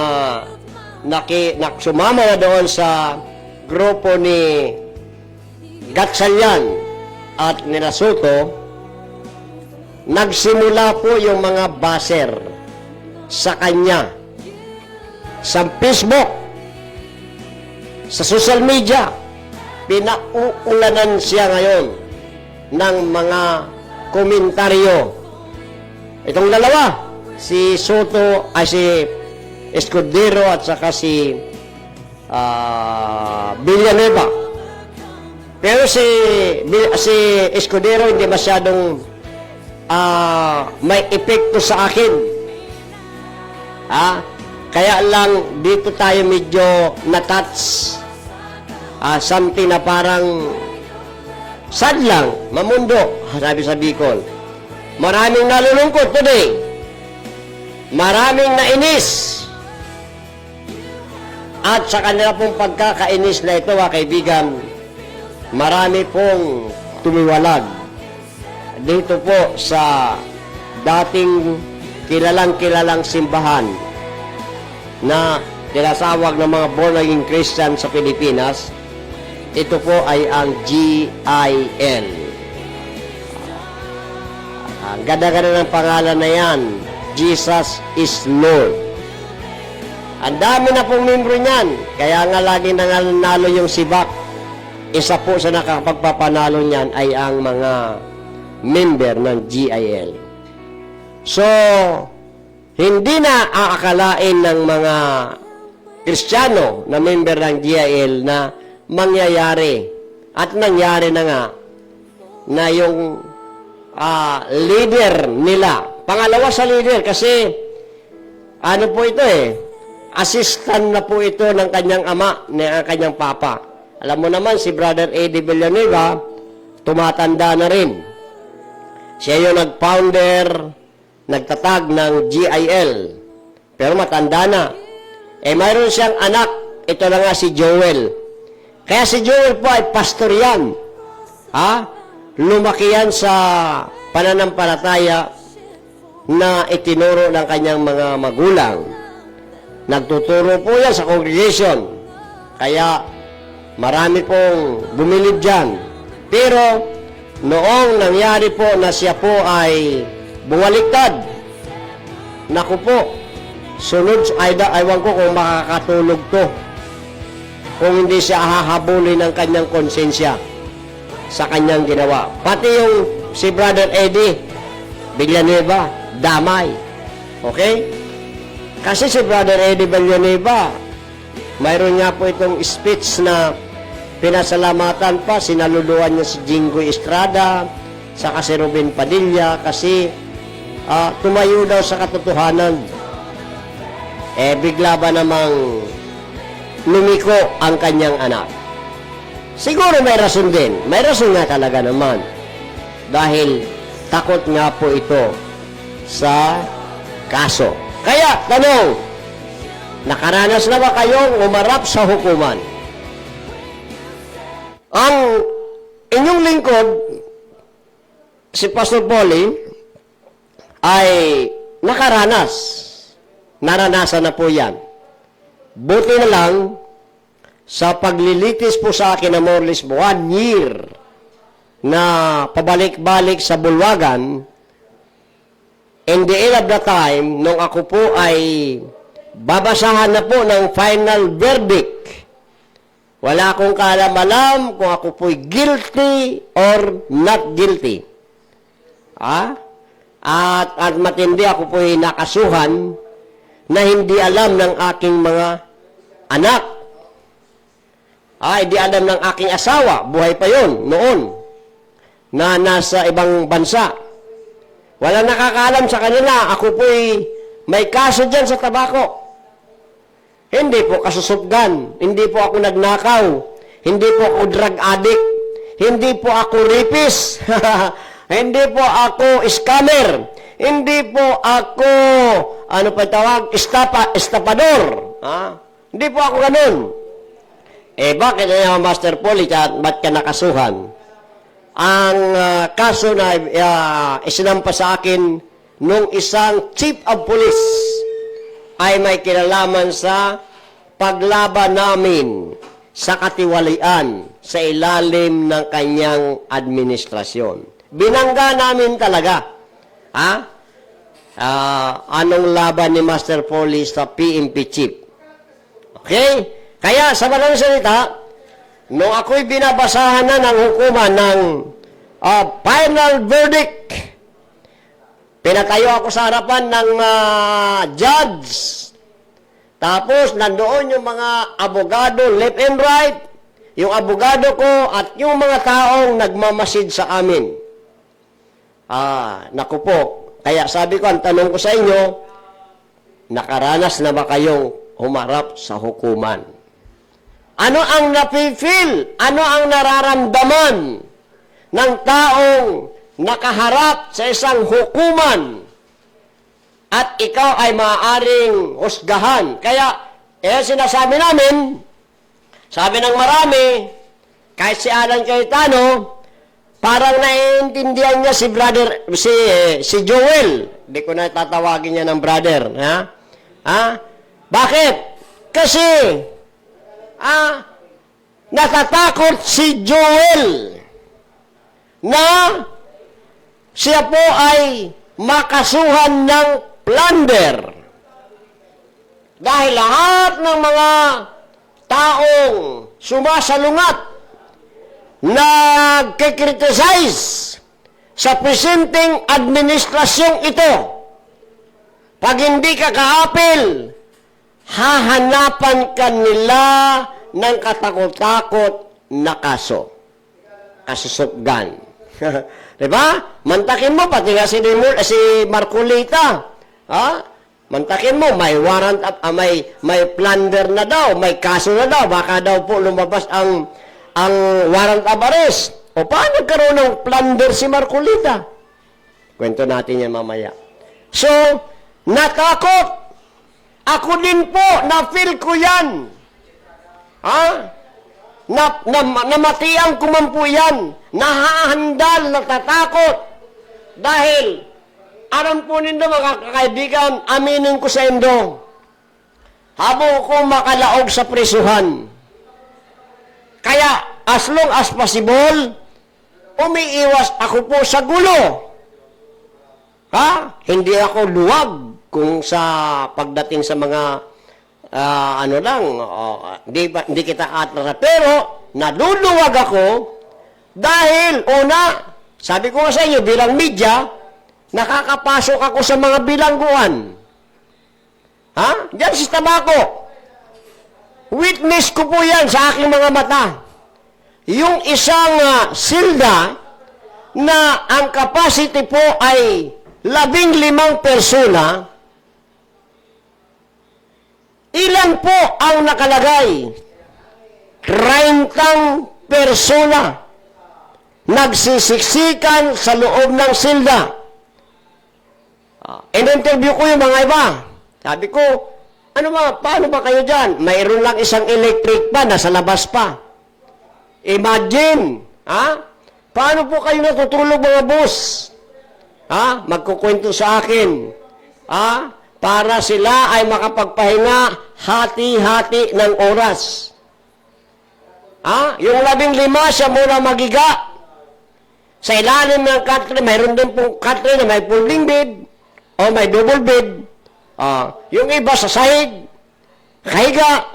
sumama na doon sa grupo ni Gatchalian at nila Soto, nagsimula po yung mga baser sa kanya sa Facebook, sa social media. Pinauulanan siya ngayon ng mga komentaryo. Itong dalawa, si Soto, ay si Escudero at saka si Villanueva. Pero si Escudero hindi masyadong may epekto sa akin. Kaya lang dito tayo medyo na-touch. Something na parang sad lang, mamundo, sabi sa Bicol. Maraming nalulungkot today. Maraming nainis. At sa kanila pong pagkakainis na ito, kaibigan, marami pong tumiwalag dito po sa dating kilalang simbahan na tinasawag ng mga born-again Christian sa Pilipinas. Ito po ay ang GIL. Ang ganda-ganda ng pangalan na yan, Jesus is Lord. Ang dami na pong membro niyan, kaya nga lagi nanalo yung sibak. Isa po sa nakapagpapanalo niyan ay ang mga member ng GIL. So, hindi na aakalain ng mga Kristiyano na member ng GIL na mangyayari at nangyari na nga na yung leader nila, pangalawa sa leader kasi ano po ito assistant na po ito ng kanyang ama, ng kanyang papa. Alam mo naman si Brother Eddie Villanueva tumatanda na rin. Siya yung nag-founder, nagtatag ng GIL. Pero matanda na. Mayroon siyang anak. Ito na nga si Joel. Kaya si Joel po ay pastor yan. Lumaki yan sa pananampalataya na itinuro ng kanyang mga magulang. Nagtuturo po yan sa congregation. Kaya marami pong bumilib dyan. Pero noong nangyari po na siya po ay bumaliktad, naku po, sunod, aywan ko kung makakatulog to kung hindi siya hahabulin ng kanyang konsensya sa kanyang ginawa. Pati yung si Brother Eddie Villanueva, damay. Okay? Kasi si Brother Eddie Villanueva, mayroon nga po itong speech na pinasalamatan pa, sinaluluhan niya si Jingoy Estrada, saka si Ruben Padilla kasi tumayo daw sa katotohanan. Bigla ba namang lumiko ang kanyang anak? Siguro may rason din. May rason nga talaga naman. Dahil takot nga po ito sa kaso. Kaya, tanong, nakaranas na ba kayong umarap sa hukuman? Ang inyong lingkod, si Pastor Polly, ay nakaranas. Naranasan na po yan. Buti na lang, sa paglilitis po sa akin na more or less 1 year na pabalik-balik sa bulwagan, in the end of the time, nung ako po ay babasahan na po ng final verdict, wala akong kaalam-alam kung ako po'y guilty or not guilty. At matindi ako po'y nakasuhan na hindi alam ng aking mga anak. Hindi alam ng aking asawa, buhay pa yon noon, na nasa ibang bansa. Wala nakakaalam sa kanila, ako po'y may kaso dyan sa tabako. Hindi po kasusupgan, hindi po ako nagnakaw, hindi po ako drug addict, hindi po ako rapist, hindi po ako scammer, hindi po ako, ano pa tawag, estapador. Hindi po ako ganun. Bakit na Master Polly, ba't ka nakasuhan? Ang kaso na isinampa sa akin nung isang chief of police ay may kinalaman sa paglaban namin sa katiwalian sa ilalim ng kanyang administrasyon. Binangga namin talaga. Anong laban ni Master Polly sa PNP chief? Okay? Kaya sa madaling salita, nung ako'y binabasahan na ng hukuman ng final verdict, pinatayo ako sa harapan ng judge. Tapos, nandoon yung mga abogado left and right, yung abogado ko at yung mga taong nagmamasid sa amin. Naku po. Kaya sabi ko, ang tanong ko sa inyo, nakaranas na ba kayong humarap sa hukuman? Ano ang napifeel? Ano ang nararamdaman ng taong nakaharap sa isang hukuman at ikaw ay maaaring husgahan? Kaya, sinasabi namin, sabi ng marami, kahit si Alan Cayetano, parang naiintindihan niya si Joel. Hindi ko na tatawagin niya ng brother. Bakit? Kasi, natatakot si Joel na siya po ay makasuhan ng plunder. Dahil lahat ng mga taong sumasalungat nagkikriticize sa presenting administrasyong ito, pag hindi ka kaapil, hahanapan ka nila ng katakot-takot na kaso. Kasusupgan. Diba? Mantakin mo, pati nga si Marcolita. Mantakin mo, may warrant, may plunder na daw, may kaso na daw, baka daw po lumabas ang warrant of arrest. O paano nagkaroon ng plunder si Marcolita? Kwento natin yan mamaya. So, natakot. Ako din po, na-feel ko yan. Namatiang ko man po yan. Nahahandal, natatakot. Dahil, aram po ninyo mga kaibigan, aminin ko sa inyo, habang ko makalaog sa prisuhan. Kaya, as long as possible, umiiwas ako po sa gulo. Hindi ako luwag kung sa pagdating sa mga hindi kita atras. Pero, naluluwag ako dahil, una, sabi ko nga sa inyo, bilang media, nakakapasok ako sa mga bilangguan. Diyan si tabako. Witness ko po yan sa aking mga mata. Yung isang silda na ang capacity po ay 15 persona, ilan po ang nakalagay? 30 persona nagsisiksikan sa loob ng silda. In-interview ko yung mga iba. Sabi ko, ano ba, paano ba kayo dyan? Mayroon lang isang electric pan, nasa labas pa. Imagine, paano po kayo natutulog mga boss? Magkukwento sa akin. Para sila ay makapagpahinga hati-hati ng oras. Yung 15 siya muna magiga. Sa ilalim ng country, mayroon din pong country na may folding bed o may double bed. Yung iba sa sahig, kahiga.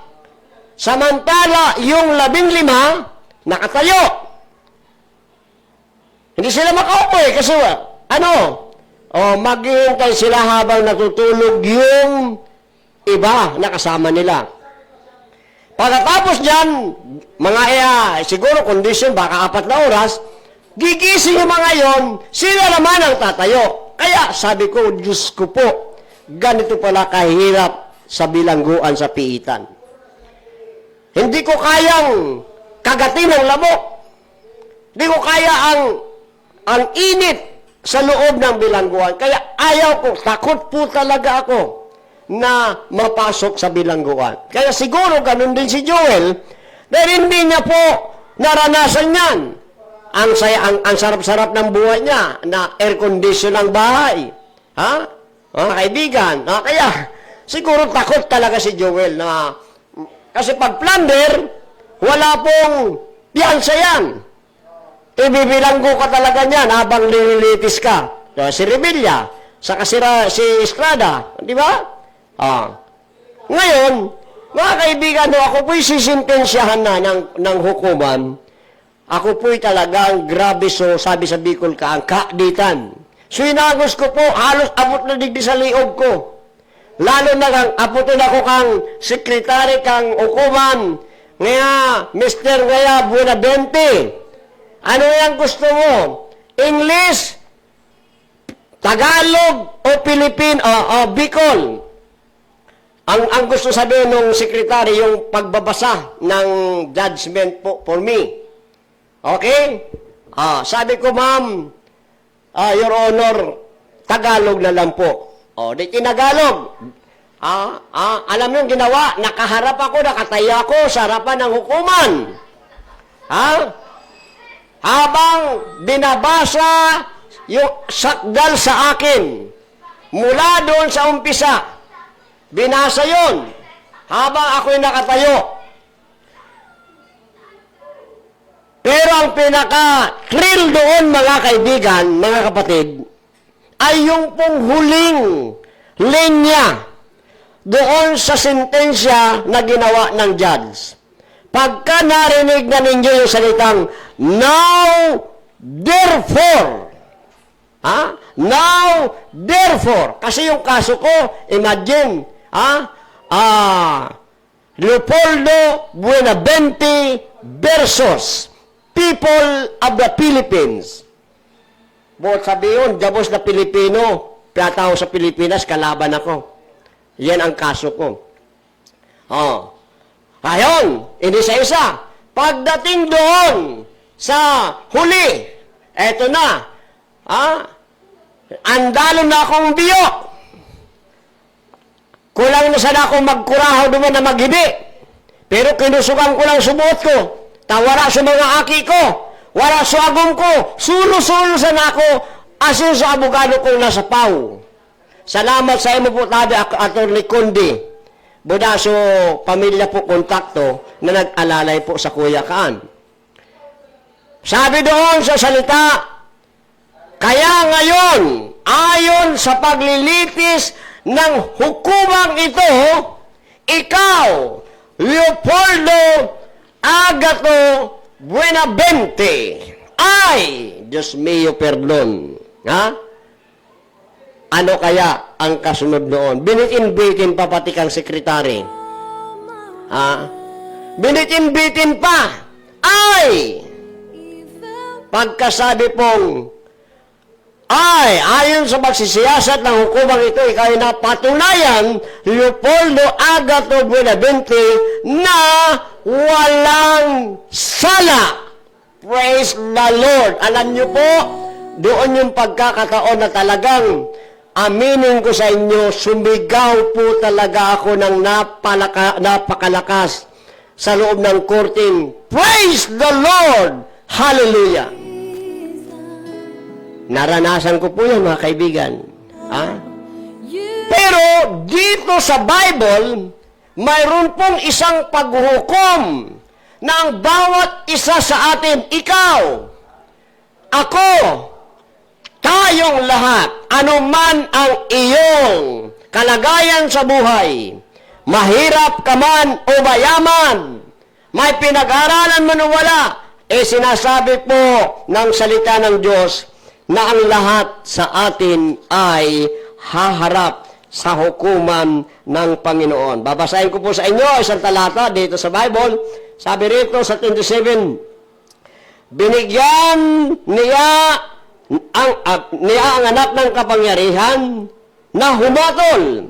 Samantala, yung 15, nakatayo. Hindi sila makaupo kasi maghihintay sila habang natutulog yung iba na kasama nila. Pagkatapos dyan, siguro condition, baka 4 na oras, gigising yung mga yon, sila naman ang tatayo. Kaya sabi ko, Diyos ko po, ganito pala kahirap sa bilangguan sa piitan. Hindi ko kayang kagatin ang lamok. Hindi ko kaya ang init sa loob ng bilangguan. Kaya ayaw ko, takot po talaga ako na mapasok sa bilangguan. Kaya siguro ganun din si Joel, dahil hindi niya po naranasan yan. Ang sarap-sarap ng buhay niya na air condition ang bahay. Mga kaibigan. Kaya siguro takot talaga si Joel na kasi pag plunder, wala pong piyansa yan. Ibibilanggo ka talaga niyan habang nililitis ka. Si Rebilla, saka si Estrada, di ba? Ngayon, mga kaibigan, ako po'y sisintensyahan na ng hukuman. Ako po'y talagang grabe, so sabi sa Bicol ka, ang kaakditan. So inagos ko po, halos abot na digdi sa liog ko. Lalo na kang, aputin ako kang sekretary kang hukuman, ngaya, Mr. Ngaya Buenavente. Ano yung gusto mo? English, Tagalog, o Pilipino, o Bicol? Ang gusto sabihin ng sekretary, yung pagbabasa ng judgment po for me. Okay? Sabi ko, ma'am, Your Honor, Tagalog na lang po. Di Tinagalog. Alam mo yung ginawa, nakaharap ako, nakataya ako sa harapan ng hukuman. Habang binabasa yung sakdal sa akin, mula doon sa umpisa, binasa yon habang ako'y nakatayo. Pero ang pinaka-thrill doon, mga kaibigan, mga kapatid, ay yung pong huling linya doon sa sentensya na ginawa ng judge. Pagka narinig na ninyo yung salitang, now, therefore, now, therefore, kasi yung kaso ko, imagine, Leopoldo Buenavente versus people of the Philippines. Buot sabi yun, jabos na Pilipino, piyatao sa Pilipinas, kalaban ako. Yan ang kaso ko. Ayon, isa-isa. Pagdating doon sa huli, eto na, andalo na akong biyo. Kulang na sana akong magkuraho doon na maghibi. Pero kinusugan ko lang sumuot ko. Tawara sa mga aki ko. Wala sa agong ko. Sulo-sulo sana ako. Asin sa abogado kong nasa pau. Salamat sa imo po tabi, Atty. Condi. Budaso, pamilya po kontakto na nag-alalay po sa Kuya Kaan. Sabi doon sa salita, kaya ngayon, ayon sa paglilitis ng hukumang ito, ikaw, Leopoldo Agato Buenavente, ay, Diyos mio, perdon. Ano kaya ang kasunod noon? Binitin-bitin pa pati kang sekretary. Binitin-bitin pa. Ay! pagkasabi pong, ay, ayon sa magsisiyasat ng hukumang ito, ikaw ay napatunayan, Leopoldo Agato Buenavente, na walang sala. Praise the Lord. Alam niyo po, doon yung pagkakataon na talagang aminin ko sa inyo, sumigaw po talaga ako ng napakalakas sa loob ng korting. Praise the Lord! Hallelujah! Naranasan ko po yan, mga kaibigan. Ha? Pero dito sa Bible, mayroon pong isang paghukom ng bawat isa sa atin. Ikaw, ako, tayong lahat, anuman ang iyong kalagayan sa buhay, mahirap ka man o mayaman, may pinag-aralan man o wala, sinasabi po ng salita ng Diyos na ang lahat sa atin ay haharap sa hukuman ng Panginoon. Babasahin ko po sa inyo isang talata dito sa Bible. Sabi rito sa 27, binigyan niya ang anak ng kapangyarihan na humatol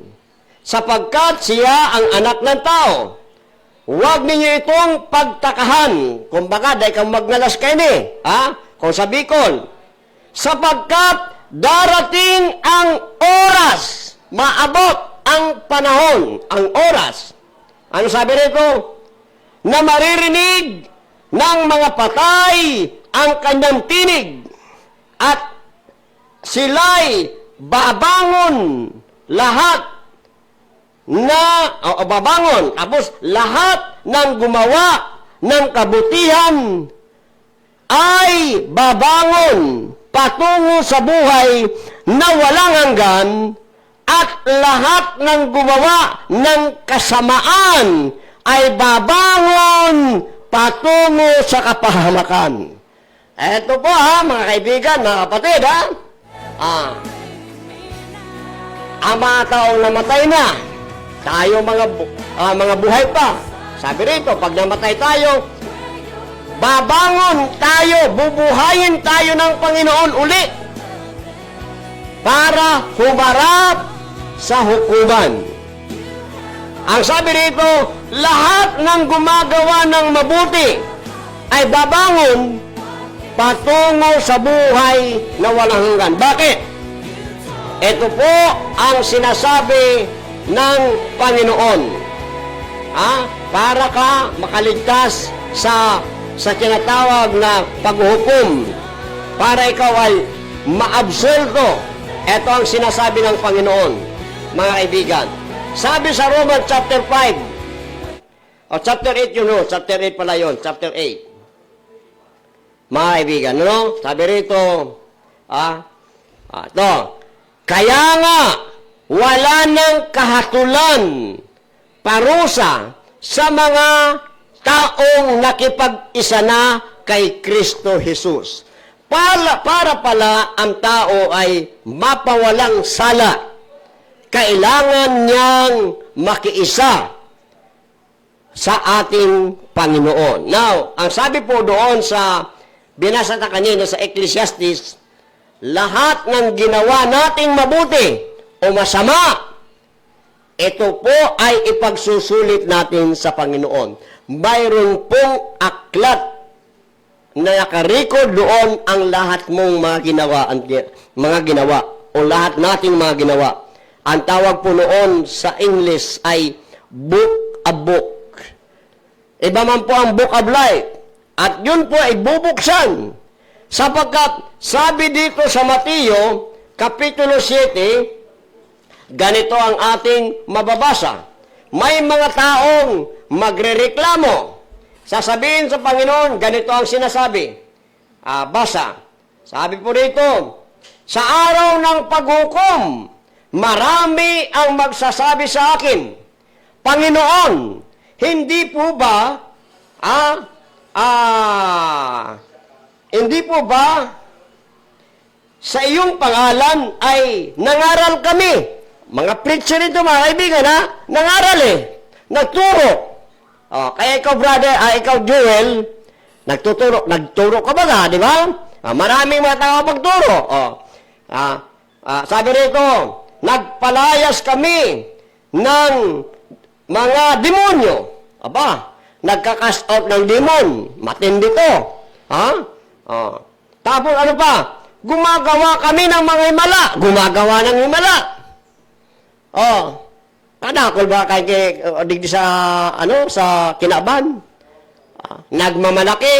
sapagkat siya ang anak ng tao. Huwag ninyo itong pagtakahan. Kumbaga, dahil kang magnalas kayo ni. Kung sa Bicol, sapagkat darating ang oras, maabot ang panahon, ang oras. Ano sabi rito? Na maririnig ng mga patay ang kanyang tinig at sila'y babangon lahat babangon, tapos lahat ng gumawa ng kabutihan ay babangon patungo sa buhay na walang hanggan, at lahat ng gumawa ng kasamaan ay babangon patungo sa kapahamakan. Eto po mga kaibigan, mga kapatid ang mga taong namatay na, tayo mga buhay pa. Sabi rito, pag namatay tayo, babangon tayo, bubuhayin tayo ng Panginoon uli para humarap sa hukuman. Ang sabi rito, lahat ng gumagawa ng mabuti ay babangon patungo sa buhay na walang hanggan. Bakit? Ito po ang sinasabi ng Panginoon. Para ka makaligtas sa tinatawag na paghuhukom, para ikaw ay maabsolto. Ito ang sinasabi ng Panginoon, mga kaibigan. Sabi sa Romans chapter 5, chapter 8 yun, chapter 8 pala yun, chapter 8. Mga kaibigan, sabi rito, ito, kaya nga, wala nang kahatulan, parusa sa mga taong nakipag-isa na kay Kristo Jesus. Para pala ang tao ay mapawalang sala, kailangan niyang makiisa sa ating Panginoon. Now, ang sabi po doon sa binasa na kanina sa Ecclesiastes, lahat ng ginawa nating mabuti o masama, ito po ay ipagsusulit natin sa Panginoon. Mayroon pong aklat na nakarecord doon ang lahat mong mga ginawa o lahat nating mga ginawa. Ang tawag po noon sa English ay book of book. Iba man po ang book of life. At yun po ay bubuksan. Sapagkat sabi dito sa Mateo, Kapitulo 7, ganito ang ating mababasa. May mga taong magrereklamo. Sasabihin sa Panginoon, ganito ang sinasabi. Basa. Sabi po rito, sa araw ng paghukom, marami ang magsasabi sa akin, Panginoon, hindi po ba sa iyong pangalan ay nangaral kami? Mga preacher ito, mga kaibigan, nangaral nagturo. Kaya ikaw, brother, ikaw, Joel, nagturo ka ba di ba? Maraming mga tagapagturo. Sabi rito, nagpalayas kami ng mga demonyo. Aba, nagka-cast out ng demon. Matindi to. Tapos ano pa? Gumagawa kami ng mga himala. Gumagawa ng himala. Kadakol ba kay digdi sa sa Kinaban? Nagmamalaki.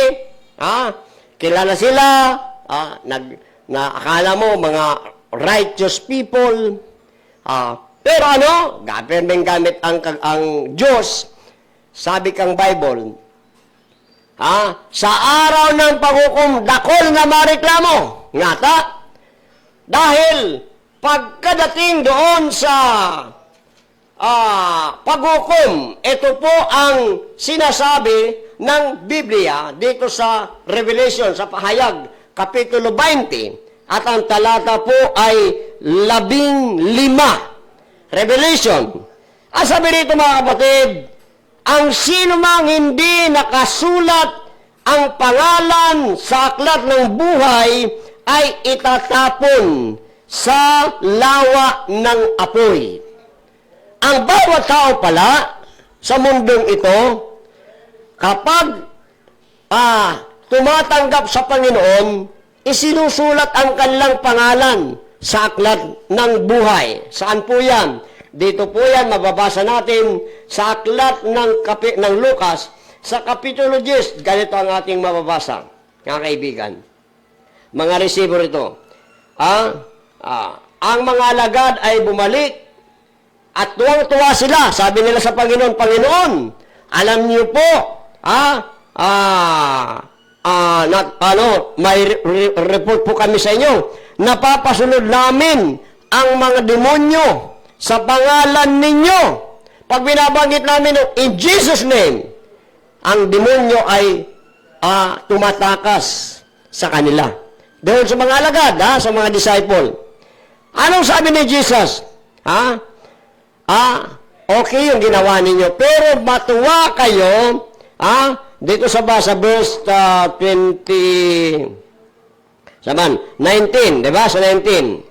Kilala sila. Akala mo mga righteous people. Pero gamit ang Diyos. Sabi kang Bible, sa araw ng paghukom, dakol na mareklamo. Ngata, dahil pagkadating doon sa paghukom, ito po ang sinasabi ng Biblia dito sa Revelation, sa Pahayag, Kapitulo 20, at ang talata po ay 15. Revelation. Sabi rito mga kapatid, ang sino mang hindi nakasulat ang pangalan sa aklat ng buhay ay itatapon sa lawa ng apoy. Ang bawat tao pala sa mundong ito, kapag tumatanggap sa Panginoon, isinusulat ang kanilang pangalan sa aklat ng buhay. Saan po yan? Dito po yan, mababasa natin sa aklat ng Lucas, sa Kapitulo 10. Ganito ang ating mababasa, mga kaibigan. Mga receiver ito. Ang mga alagad ay bumalik at tuwang-tuwa sila. Sabi nila sa Panginoon, Panginoon, alam niyo po, may report po kami sa inyo. Napapasunod namin ang mga demonyo sa pangalan ninyo. Pag binabanggit namin in Jesus' name, ang demonyo ay tumatakas sa kanila. Doon sa mga alagad, sa mga disciple. Anong sabi ni Jesus? Okay yung ginawa ninyo, pero matuwa kayo, dito sa verse 19, di ba? Sa 19.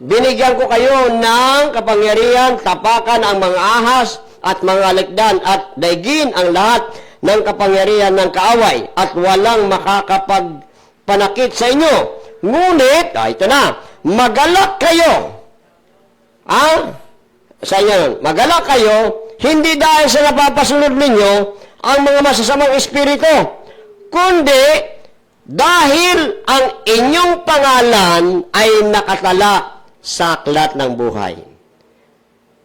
Binigyan ko kayo ng kapangyarihan, tapakan ang mga ahas at mga likdan at daigin ang lahat ng kapangyarihan ng kaaway at walang makakapagpanakit sa inyo. Ngunit, ito na, magalak kayo. Sa inyo, magalak kayo, hindi dahil sa napapasunod ninyo ang mga masasamang espiritu, kundi dahil ang inyong pangalan ay nakatala sa aklat ng buhay.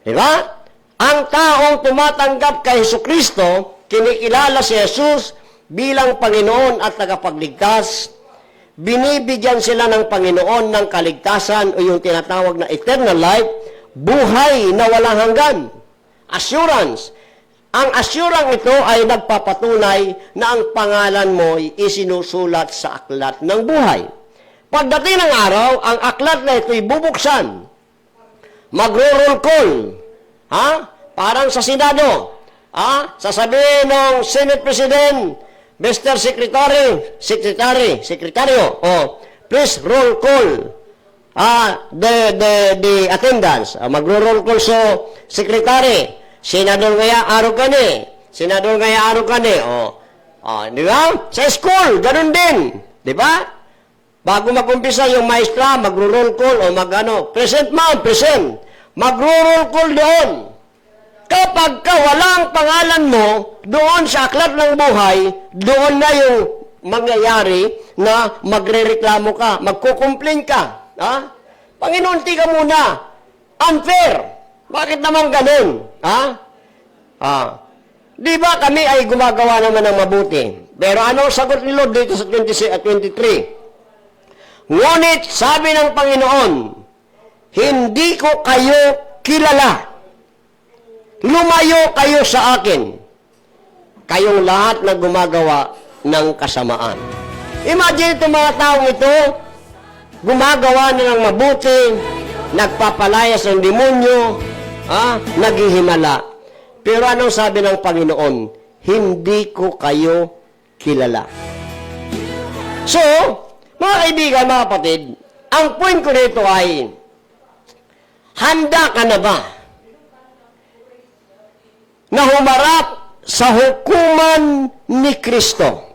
Diba? Ang taong tumatanggap kay Jesucristo, kinikilala si Jesus bilang Panginoon at tagapagligtas, binibigyan sila ng Panginoon ng kaligtasan o yung tinatawag na eternal life, buhay na walang hanggan. Assurance. Ang assurance ito ay nagpapatunay na ang pangalan mo ay isinusulat sa aklat ng buhay. Pagdating ng araw, ang aklat na ito'y bubuksan. Magro-roll call. Parang sa Senado. Sasabihin ng Senate President, Mr. Secretary, please roll call the attendance. Magro-roll call so Secretary. Senador ngaya araw ka ni. Di ba? Sa school, ganun din. Di ba? Bago mag-umpisa yung maestra, magro-roll call o present ma'am, present. Magro-roll call doon. Kapag walang pangalan mo doon sa aklat ng buhay, doon na yung mangyayari na magrereklamo ka, magkukomplain ka. Panginoon, tika muna. Unfair. Bakit naman ganun? Di ba kami ay gumagawa naman ng mabuti? Pero ano sagot ni Lord dito sa 26 at 23? Ngunit, sabi ng Panginoon, hindi ko kayo kilala. Lumayo kayo sa akin. Kayong lahat na gumagawa ng kasamaan. Imagine itong mga taong ito, gumagawa na ng mabuti, nagpapalayas ng demonyo, naghihimala. Pero anong sabi ng Panginoon? Hindi ko kayo kilala. So, Mga kaibigan, mga kapatid, ang point ko rito ay, handa ka na ba na humarap sa hukuman ni Kristo?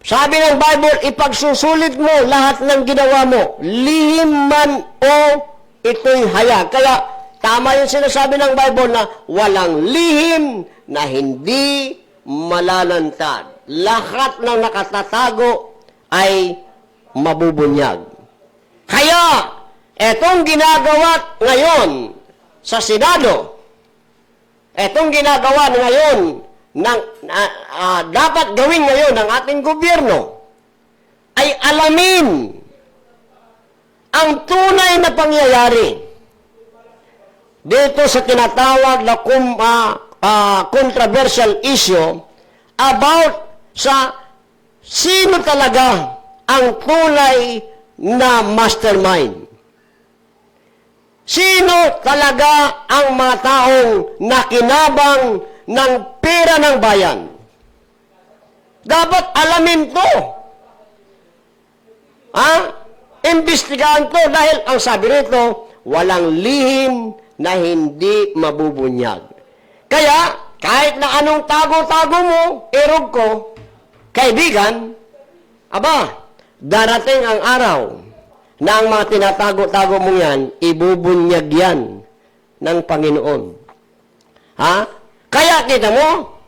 Sabi ng Bible, ipagsusulit mo lahat ng ginawa mo, lihim man o ito'y hayag. Kaya, tama yung sinasabi ng Bible na walang lihim na hindi malalantad. Lahat ng nakatatago ay mabubunyag. Kaya, etong ginagawa ngayon sa Senado, etong ginagawa ngayon dapat gawin ngayon ng ating gobyerno ay alamin ang tunay na pangyayari dito sa tinatawag na controversial issue about sa sino talaga ang tunay na mastermind. Sino talaga ang mga taong nakinabang ng pera ng bayan? Dapat alamin to. Imbestigahan to dahil ang sabi rito, walang lihim na hindi mabubunyag. Kaya, kahit na anong tago-tago mo, erog ko, kaibigan, darating ang araw na ang mga tinatago-tago mo yan, ibubunyag yan ng Panginoon. Kaya kita mo,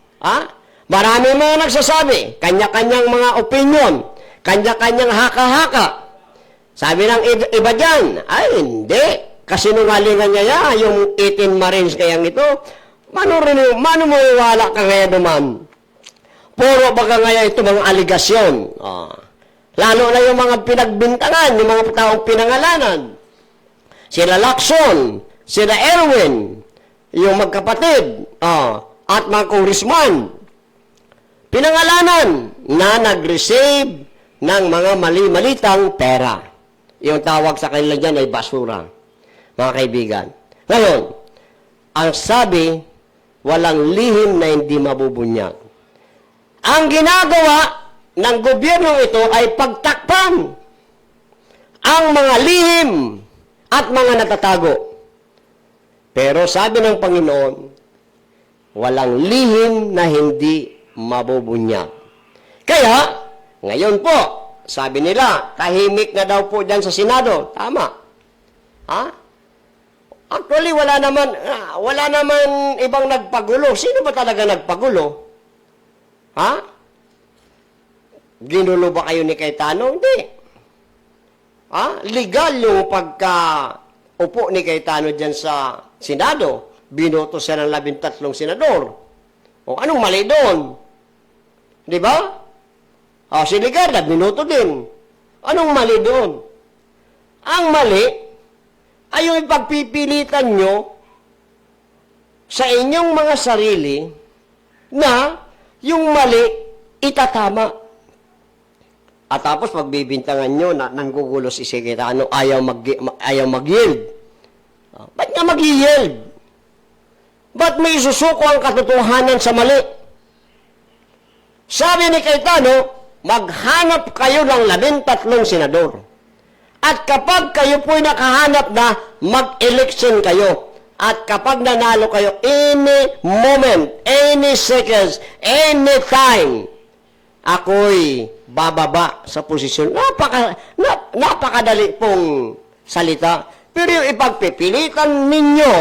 marami mga nagsasabi, kanya-kanyang mga opinion, kanya-kanyang haka-haka. Sabi ng iba dyan, ay hindi, kasinungalingan niya yung 18 Marines kayang ito, mano mo iwala ka ngayon naman? Puro baga ngayon ito mga aligasyon. Lalo na yung mga pinagbintangan, yung mga taong pinangalanan. Sila Lacson, sila Erwin, yung magkapatid, at mga congressman, pinangalanan na nag-receive ng mga mali-malitang pera. Yung tawag sa kanila dyan ay basura. Mga kaibigan. Ngayon, ang sabi, walang lihim na hindi mabubunyag. Ang ginagawa ng gobyerno ito ay pagtakpan ang mga lihim at mga natatago. Pero sabi ng Panginoon, walang lihim na hindi mabubunyag. Kaya, ngayon po, sabi nila, tahimik na daw po dyan sa Senado. Tama. Actually, wala naman ibang nagpagulo. Sino ba talaga nagpagulo? Ginulo ba kayo ni Cayetano? Hindi. Legal yung pagka-upo ni Cayetano dyan sa Senado. Binoto siya ng 13 senador. O anong mali doon? Di ba? Si Ligarda, binoto din. Anong mali doon? Ang mali ay yung ipagpipilitan nyo sa inyong mga sarili na yung mali itatama. At tapos pagbibintangan nyo na nanggugulo si Cayetano, ayaw mag-yield. Ba't nga mag-yield? Ba't may isusuko ang katotohanan sa mali? Sabi ni Cayetano, maghanap kayo ng 13 senador. At kapag kayo po'y nakahanap na, mag-election kayo. At kapag nanalo kayo, any moment, any seconds, any time, ako'y bababa sa posisyon. Napakadali pong salita. Pero yung ipagpipilitan ninyo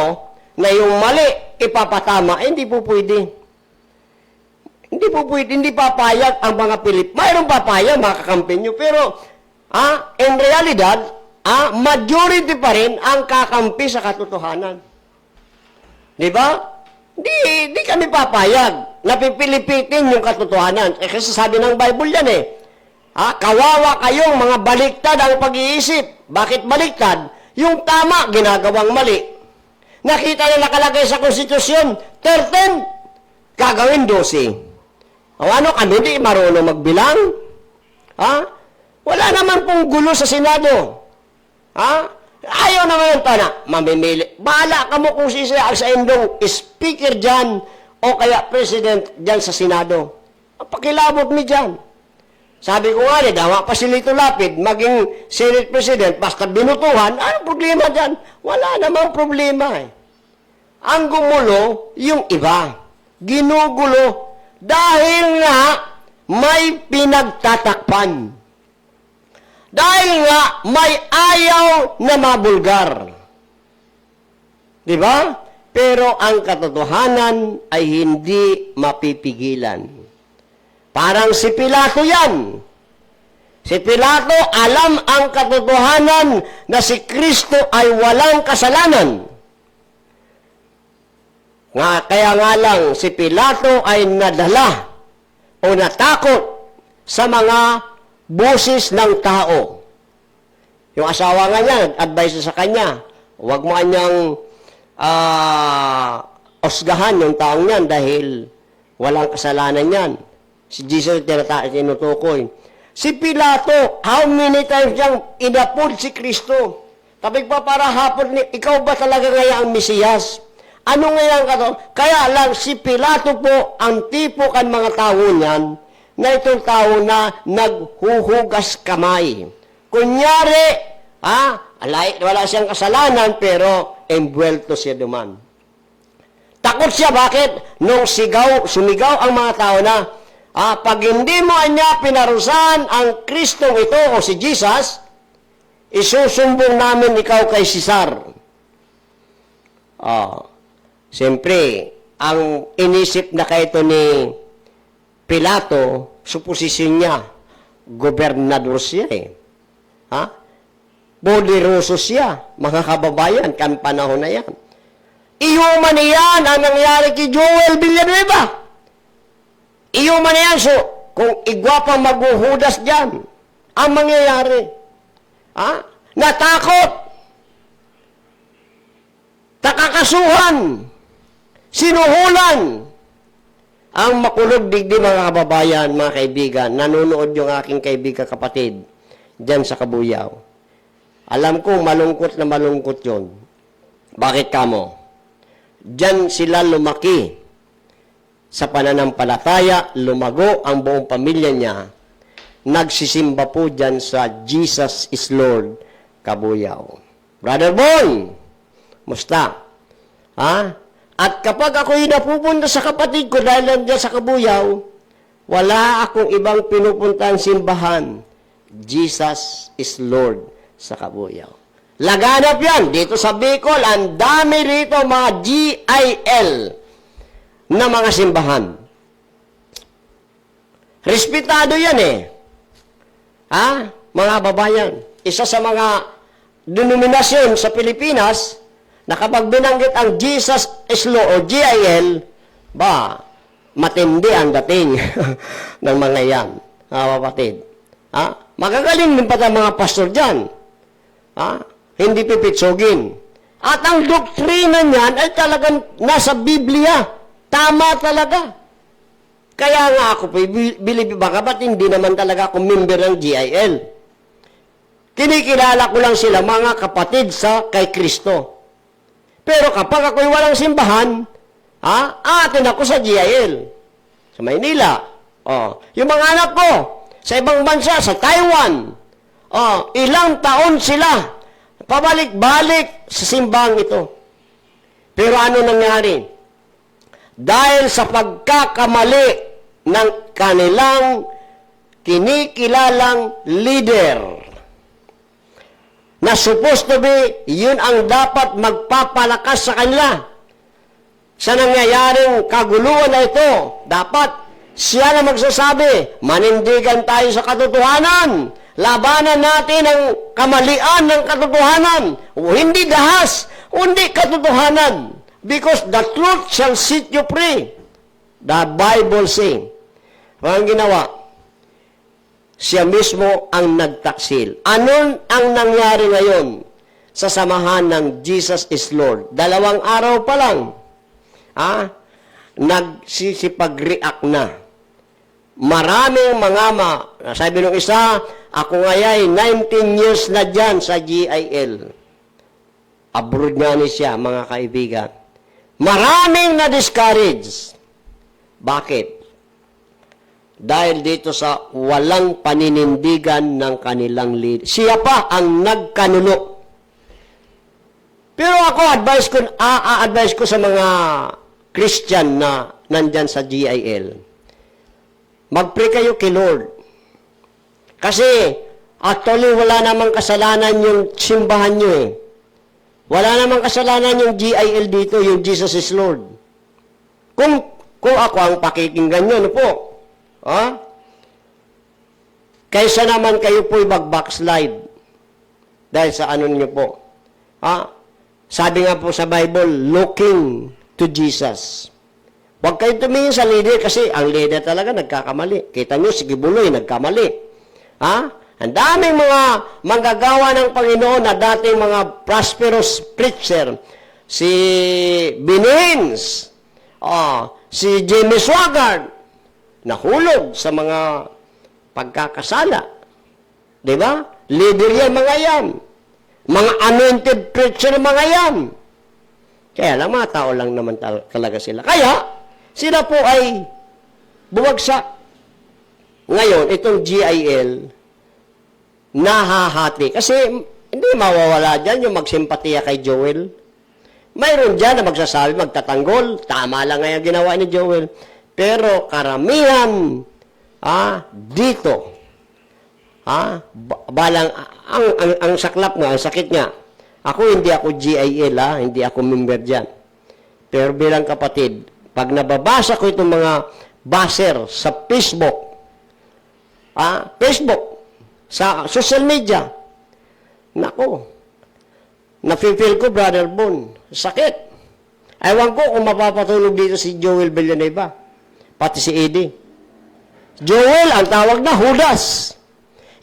na yung mali ipapatama, hindi po pwede. Hindi po pwede, hindi papayag ang mga Pilip. Mayroong papayag, makakampi nyo. Pero, in realidad, majority pa rin ang kakampi sa katotohanan. Di ba? Di kami papayag. Napipilipitin yung katotohanan. Kasi sabi ng Bible yan kawawa kayong mga baliktad ang pag-iisip. Bakit baliktad? Yung tama, ginagawang mali. Nakita na nakalagay sa konstitusyon, 13, gagawin 12. Ano kami, di marunong magbilang? Wala naman pong gulo sa Senado. Ayaw naman yung tana, mamimili. Bahala ka mo kung sisayang sa indong speaker dyan o kaya president dyan sa Senado. Pakilabot mi dyan. Sabi ko nga, dawa pa si Lito Lapid, maging Senate President, basta binutuhan, ano problema dyan? Wala namang problema eh. Ang gumulo, yung iba. Ginugulo. Dahil nga, may pinagtatakpan. Dahil nga, may ayaw na mabulgar. Di ba? Pero ang katotohanan ay hindi mapipigilan. Parang si Pilato yan. Si Pilato alam ang katotohanan na si Kristo ay walang kasalanan. Kaya nga lang si Pilato ay nadala o natakot sa mga busis ng tao. Yung asawa nga niya, advice sa kanya, huwag mo anyang osgahan yung taong yan dahil walang kasalanan yan. Si Jesus tinutukoy. Si Pilato, how many times siyang inapod si Kristo? Tapos pa para hapon, ikaw ba talaga ngaya ang Mesiyas? Ano ngayon ka to? Kaya lang si Pilato po ang tipo kan mga tao niyan na itong tao na naghuhugas kamay. Kunyari, wala siyang kasalanan pero embuelto siya duman. Takot siya, bakit? Nung sumigaw ang mga tao na, pag hindi mo anya pinarusahan ang Kristong ito o si Jesus, isusumbong namin ikaw kay Cesar. Siyempre, ang inisip na kaito ni Pilato, suposisyon niya, gobernador siya eh. Poderoso siya, mga kababayan, kan panahon na yan. Ihuman yan ang nangyari kay Joel Villanueva. Ihuman yan, so, kung igwapang maghuhudas dyan, ang mangyayari. Natakot. Takakasuhan. Sinuhulan. Ang makulog digdi mga kababayan, mga kaibigan, nanonood yung aking kaibigan kapatid dyan sa Kabuyaw. Alam ko, malungkot na malungkot yun. Bakit kamo? Dyan sila lumaki sa pananampalataya, lumago ang buong pamilya niya. Nagsisimba po dyan sa Jesus is Lord, Kabuyaw. Brother Bon, musta? At kapag ako'y napupunta sa kapatid ko dahil nandiyan sa Kabuyaw, wala akong ibang pinupuntahan simbahan. Jesus is Lord sa Kabuyaw. Laganap yan. Dito sa Bicol, ang dami rito mga GIL na mga simbahan. Respetado yan eh. Mga babayan. Isa sa mga denominasyon sa Pilipinas na kapag binanggit ang Jesus is Lord o GIL, matindi ang dating ng mga yan, mga kapatid. Magagaling din pa ang mga pastor dyan. Hindi pipitsugin. At ang doktrina niyan ay talagang nasa Biblia. Tama talaga. Kaya nga ako, believe baka ba't hindi naman talaga ako member ng GIL? Kinikilala ko lang sila mga kapatid kay Kristo. Pero kapag ako'y walang simbahan, atin ako sa GIL. Sa Maynila. Yung mga anak ko, sa ibang bansa, sa Taiwan, ilang taon sila pabalik-balik sa simbang ito. Pero ano nangyari? Dahil sa pagkakamali ng kanilang kinikilalang leader, na supposed to be, yun ang dapat magpapalakas sa kanila. Sa nangyayaring kaguluhan na ito, dapat siya na magsasabi, manindigan tayo sa katotohanan. Labanan natin ang kamalian ng katotohanan. Hindi dahas, hindi katotohanan. Because the truth shall set you free. The Bible says. Ang ginawa, siya mismo ang nagtaksil. Ano ang nangyari ngayon sa samahan ng Jesus is Lord? 2 araw pa lang, nagsisipag-react na. Maraming sabi nung isa, ako ngaya'y 19 years na dyan sa GIL. Abroad nga ni siya, mga kaibigan. Maraming na-discourage. Bakit? dahil dito sa walang paninindigan ng kanilang leader. Siya pa ang nagkanuno. Pero ako, advice ko sa mga Christian na nandyan sa GIL, mag-pray kayo kay Lord. Kasi, actually, wala namang kasalanan yung simbahan nyo eh. Wala namang kasalanan yung GIL dito, yung Jesus is Lord. Kung ako ang pakikinggan nyo, ano po? Ha? Kaysa naman kayo po'y mag-backslide. Dahil sa ano nyo po. Ha? Sabi nga po sa Bible, looking to Jesus. Huwag kayo tumingin sa leader kasi ang leader talaga nagkakamali. Kita nyo, si Kibuloy nagkamali. Ha? Ang daming mga manggagawa ng Panginoon na dating mga prosperous preacher. Si Binins, si Jimmy Swaggart, nahulog sa mga pagkakasala. Diba? Leader yan, mga yan. Mga anointed preacher, mga yan. Kaya lang, mga tao lang naman talaga sila. Kaya, sila po ay bumagsak. Ngayon, itong GIL, nahahati. Kasi, hindi mawawala dyan yung magsimpatiya kay Joel. Mayroon dyan na magsasabi, magtatanggol. Tama lang nga yung ginawa ni Joel. Pero karamihan, dito, balang, ang saklap nga, ang sakit nga. Hindi ako GIL, hindi ako member dyan. Pero bilang kapatid, pag nababasa ko itong mga baser sa Facebook, sa social media, nako, nafe-feel ko, Brother Bon, sakit. Ewan ko kung mapapatulog dito si Joel Villanueva, pati si Eddie. Joel, ang tawag na Judas.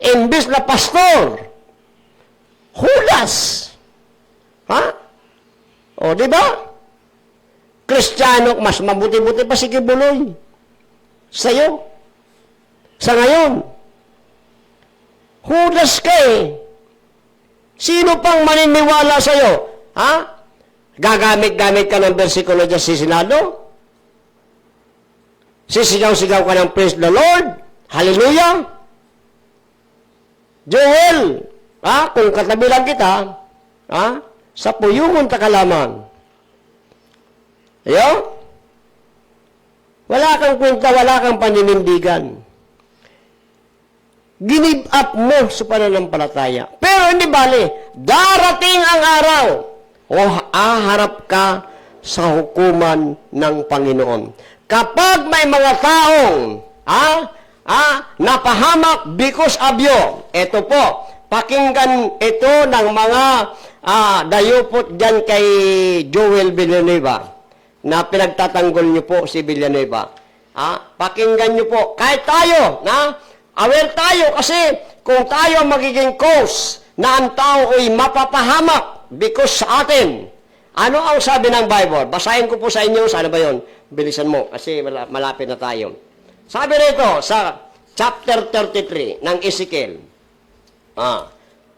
Imbis na pastor, Judas. Ha? O, di ba? Kristiyano, mas mabuti-buti pa si Kibuloy. Sa'yo. Sa ngayon. Judas ka eh. Sino pang maniniwala sa'yo? Ha? Gagamit-gamit ka ng versikulo dyan sa Senado? Sisigaw-sigaw ka ng praise the Lord? Hallelujah! Joel, kung katabi lang kita, sa puyungon ta ka lamang. Ayo? Wala kang kwenta, wala kang paninindigan. Give up mo sa pananampalataya. Pero hindi bali, darating ang araw, aharap ka sa hukuman ng Panginoon. Kapag may mga taong, napahamak because of you, ito po, pakinggan ito ng mga dayupot dyan kay Joel Villanueva, na pinagtatanggol niyo po si Villanueva. Pakinggan niyo po, kahit tayo, aware tayo kasi kung tayo magiging cause na ang tao ay mapapahamak because sa atin. Ano ang sabi ng Bible? Basahin ko po sa inyo. Sana ba yun? Bilisan mo kasi malapit na tayo. Sabi rito sa chapter 33 ng Ezekiel.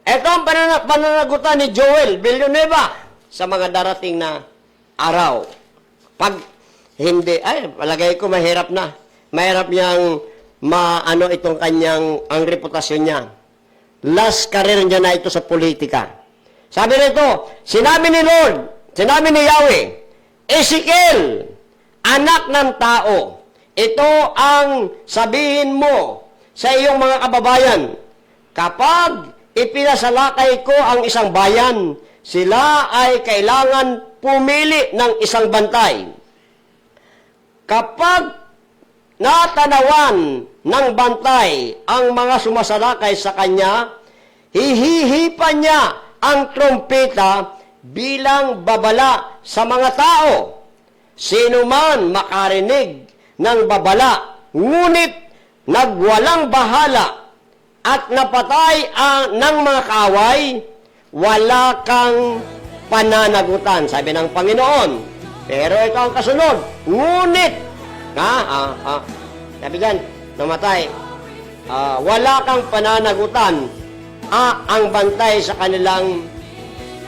Ito ang pananagutan ni Joel Villanueva sa mga darating na araw. Pag hindi, palagay ko mahirap na. Mahirap niyang itong kanyang, ang reputasyon niya. Last career niya na ito sa politika. Sabi nito, sinabi ni Lord, sinabi ni Yahweh, Ezekiel, anak ng tao, ito ang sabihin mo sa iyong mga kababayan. Kapag ipinasalakay ko ang isang bayan, sila ay kailangan pumili ng isang bantay. Kapag natanawan ng bantay ang mga sumasalakay sa kanya, hihihipan niya ang trompeta bilang babala sa mga tao. Sino man makarinig ng babala, ngunit nagwalang bahala at napatay ng mga kaaway, wala kang pananagutan, sabi ng Panginoon. Pero ito ang kasunod, ngunit, sabi dyan, namatay, wala kang pananagutan, ang bantay sa kanilang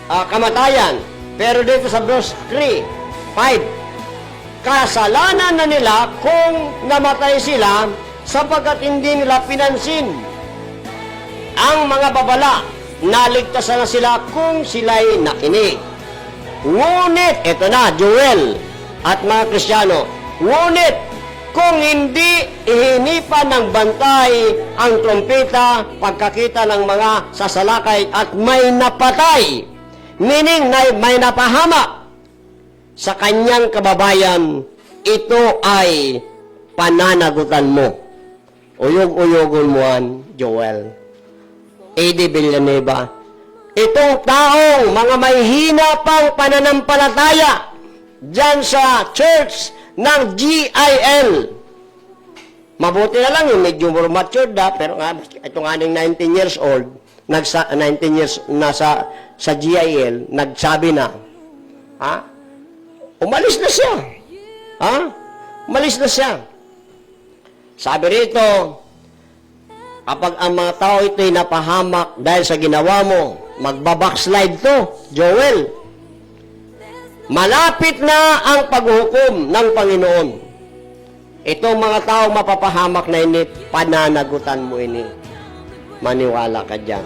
kamatayan. Pero dito sa verse 3, 5, kasalanan na nila kung namatay sila sapagkat hindi nila pinansin ang mga babala. Naligtasan na sila kung sila'y nakinig. Ngunit, eto na, Joel at mga Kristiyano, ngunit kung hindi ihinipan ng bantay ang trompeta pagkakita ng mga sasalakay at may napatay, meaning may napahamak sa kanyang kababayan, ito ay pananagutan mo. Uyog-uyogon mo yan, Joel. A.D. Villanueva. Itong taong mga may hina pang pananampalataya dyan sa church ng GIL. Mabuti na lang yung medyo more matured na, pero nga, itong aning 19 years old, 19 years na sa GIL, nagsabi na, umalis na siya. Umalis na siya. Sabi rito, kapag ang mga tao ito'y napahamak dahil sa ginawa mo, magbabackslide to, Joel. Malapit na ang paghukom ng Panginoon. Itong mga tao mapapahamak na ini, pananagutan mo ini. Maniwala ka dyan.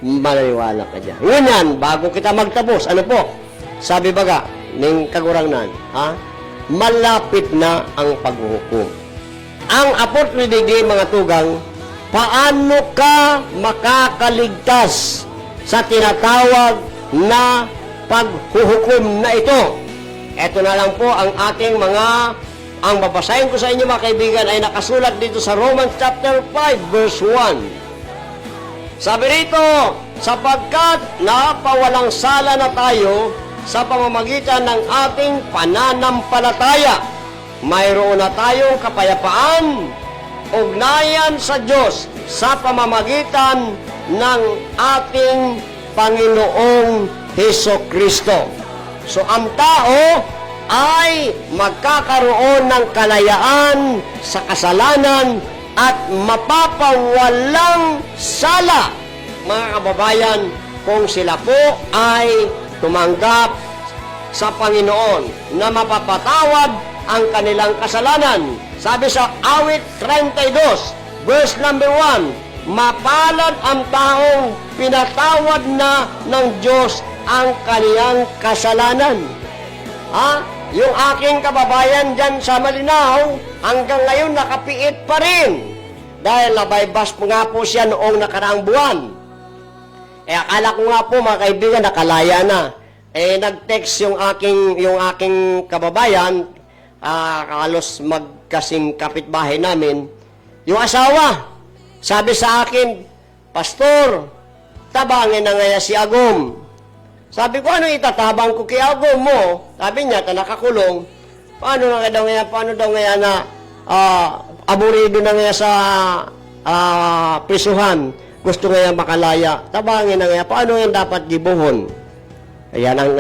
Maniwala ka dyan. Ngunyan, bago kita magtapos, ano po? Sabi baga, ng kagurangnan, malapit na ang paghukom. Ang opportunity, mga tugang, paano ka makakaligtas sa tinatawag na paghuhukom na ito? Ito na lang po ang ating ang babasahin ko sa inyo mga kaibigan ay nakasulat dito sa Romans chapter 5 verse 1. Sabi rito, sapagkat napawalang sala na tayo sa pamamagitan ng ating pananampalataya, mayroon na tayong kapayapaan, ugnayan sa Diyos sa pamamagitan ng ating Panginoong Hesukristo. So, ang tao ay magkakaroon ng kalayaan sa kasalanan at mapapawalang sala, mga kababayan, kung sila po ay tumanggap sa Panginoon na mapapatawad ang kanilang kasalanan. Sabi sa awit 32, verse number 1, mapalad ang taong pinatawad na ng Diyos ang kaniyang kasalanan. Yung aking kababayan dyan sa Malinaw, hanggang ngayon nakapiit pa rin. Dahil nabaybas po nga po siya noong nakaraang buwan. Akala ko nga po mga kaibigan, nakalaya na. Nag-text yung aking kababayan, halos magkasing kapitbahay namin, yung asawa, sabi sa akin, Pastor, tabangin na nga si Agom. Sabi ko, ano itatabang ko kay Agom mo? Sabi niya, nakakulong. Paano daw nga na aburido na nga sa prisuhan? Gusto nga makalaya. Tabangin na nga, paano yan dapat gibuhon? Ayan ang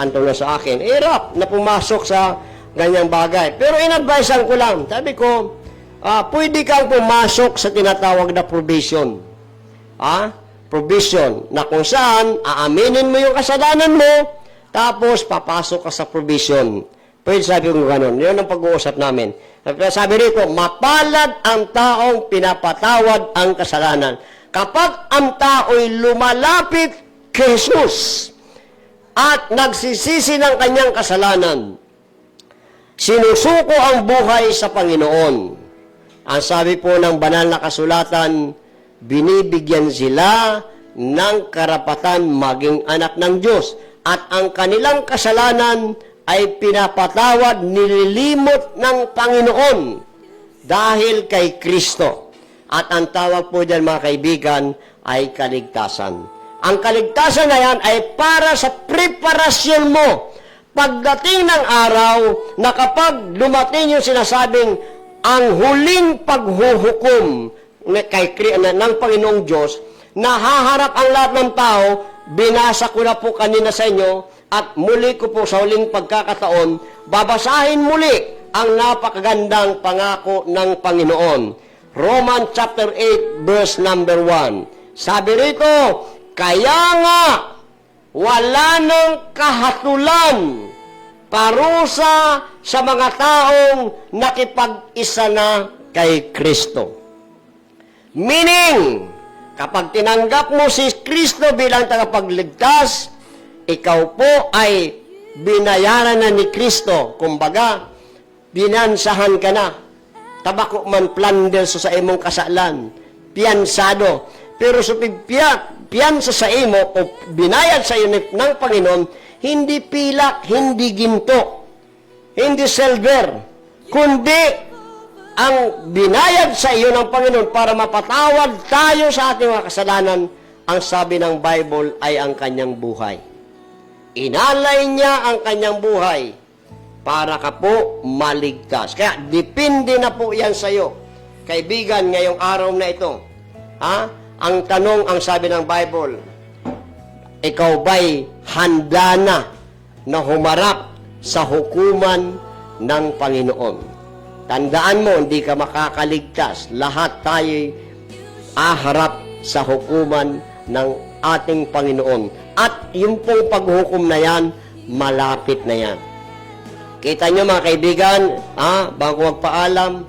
antong na sa akin. Hirap na pumasok sa ganyang bagay. Pero in-advisean ko lang. Sabi ko, pwede kang pumasok sa tinatawag na provision. Provision na kung saan aaminin mo yung kasalanan mo, tapos papasok ka sa provision. Pwede sabi ko gano'n. Yun ang pag-uusap namin. Sabi rito, mapalad ang taong pinapatawad ang kasalanan. Kapag ang tao'y lumalapit kay Jesus at nagsisisi ng kanyang kasalanan, sinusuko ang buhay sa Panginoon. Ang sabi po ng banal na kasulatan, binibigyan sila ng karapatan maging anak ng Diyos at ang kanilang kasalanan ay pinapatawad, nililimot ng Panginoon dahil kay Kristo. At ang tawag po dyan mga kaibigan ay kaligtasan. Ang kaligtasan na yan ay para sa preparasyon mo pagdating ng araw na kapag dumating yung sinasabing ang huling paghuhukom ng Panginoong Diyos, nahaharap ang lahat ng tao, binasa ko na po kanina sa inyo, at muli ko po sa huling pagkakataon, babasahin muli ang napakagandang pangako ng Panginoon. Romans chapter 8, verse number 1. Sabi rito, kaya nga, wala nang kahatulan, parusa sa mga taong nakipag-isa na kay Kristo. Meaning, kapag tinanggap mo si Kristo bilang tagapagligtas, ikaw po ay binayaran na ni Kristo. Kumbaga, binansahan ka na. Tabako man plunder sa imong kasalan. Piyansado. Pero sa piyansa sa imo o binayad sa iyo ng Panginoon, hindi pilak, hindi ginto, hindi silver, kundi ang binayad sa iyo ng Panginoon para mapatawad tayo sa ating mga kasalanan, ang sabi ng Bible ay ang kanyang buhay. Inalay niya ang kanyang buhay para ka po maligtas. Kaya depende na po yan sa iyo. Kaibigan, ngayong araw na ito, ang tanong, ang sabi ng Bible, ikaw ba'y handa na humarap sa hukuman ng Panginoon? Tandaan mo, hindi ka makakaligtas. Lahat tayo'y aharap sa hukuman ng ating Panginoon. At yung pong paghukom na yan, malapit na yan. Kita nyo mga kaibigan, bago magpaalam,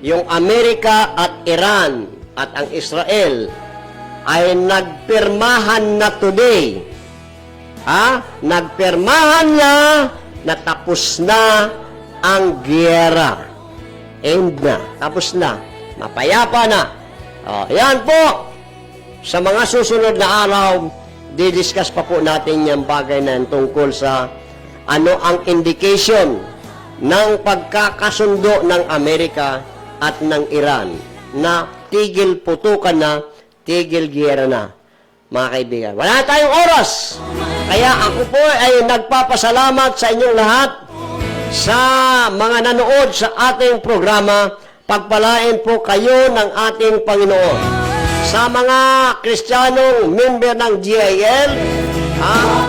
yung Amerika at Iran at ang Israel ay nagpirmahan na today. Nagpirmahan na tapos na ang giyera. End na. Tapos na. Mapayapa na. Yan po. Sa mga susunod na araw, didiscuss pa po natin yung bagay na tungkol sa ano ang indication ng pagkakasundo ng Amerika at ng Iran na tigil putukan na, tigil giyera na. Mga kaibigan, wala tayong oras. Kaya ako po ay nagpapasalamat sa inyong lahat sa mga nanood sa ating programa. Pagpalain po kayo ng ating Panginoon. Sa mga Kristiyanong member ng GIL,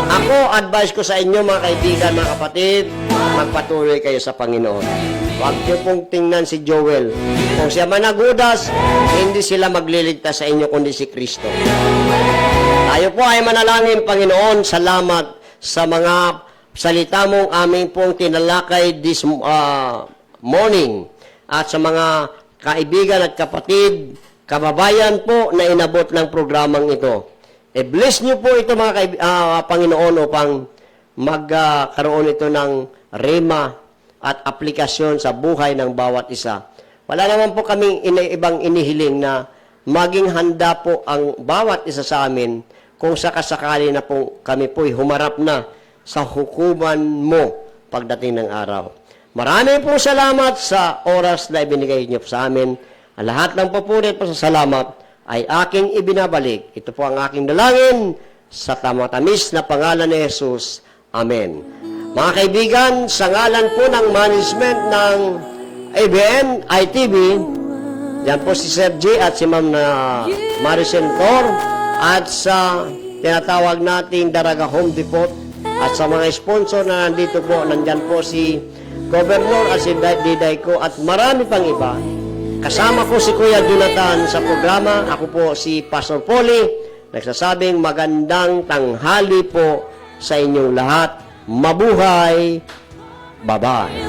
ako, advice ko sa inyo mga kaibigan, mga kapatid, magpatuloy kayo sa Panginoon. Huwag niyo pong tingnan si Joel. Kung siya man nagudas, hindi sila magliligtas sa inyo kundi si Kristo. Tayo po ay manalangin, Panginoon, salamat sa mga salita mong aming pong tinalakay this morning at sa mga kaibigan at kapatid, kababayan po na inabot ng programang ito. Bless niyo po ito mga Panginoon upang magkaroon ito ng rema at aplikasyon sa buhay ng bawat isa. Wala naman po kaming ibang inihiling na maging handa po ang bawat isa sa amin kung sakasakali na po kami po'y humarap na sa hukuman mo pagdating ng araw. Maraming po salamat sa oras na ibinigay niyo sa amin. Ang lahat ng papuri at pasasalamat ay aking ibinabalik. Ito po ang aking dalangin sa tamatamis na pangalan ni Jesus. Amen. Mga kaibigan, sa ngalan po ng management ng ABN-ITV, yan po si Sir J at si Ma'am Maricel Tor, at sa tinatawag nating Daraga Home Depot, at sa mga sponsor na nandito po, nandyan po si Governor at si Diday ko at marami pang iba. Kasama ko si Kuya Jonathan sa programa. Ako po si Pastor Polly, nagsasabing magandang tanghali po sa inyong lahat. Mabuhay! Bye-bye!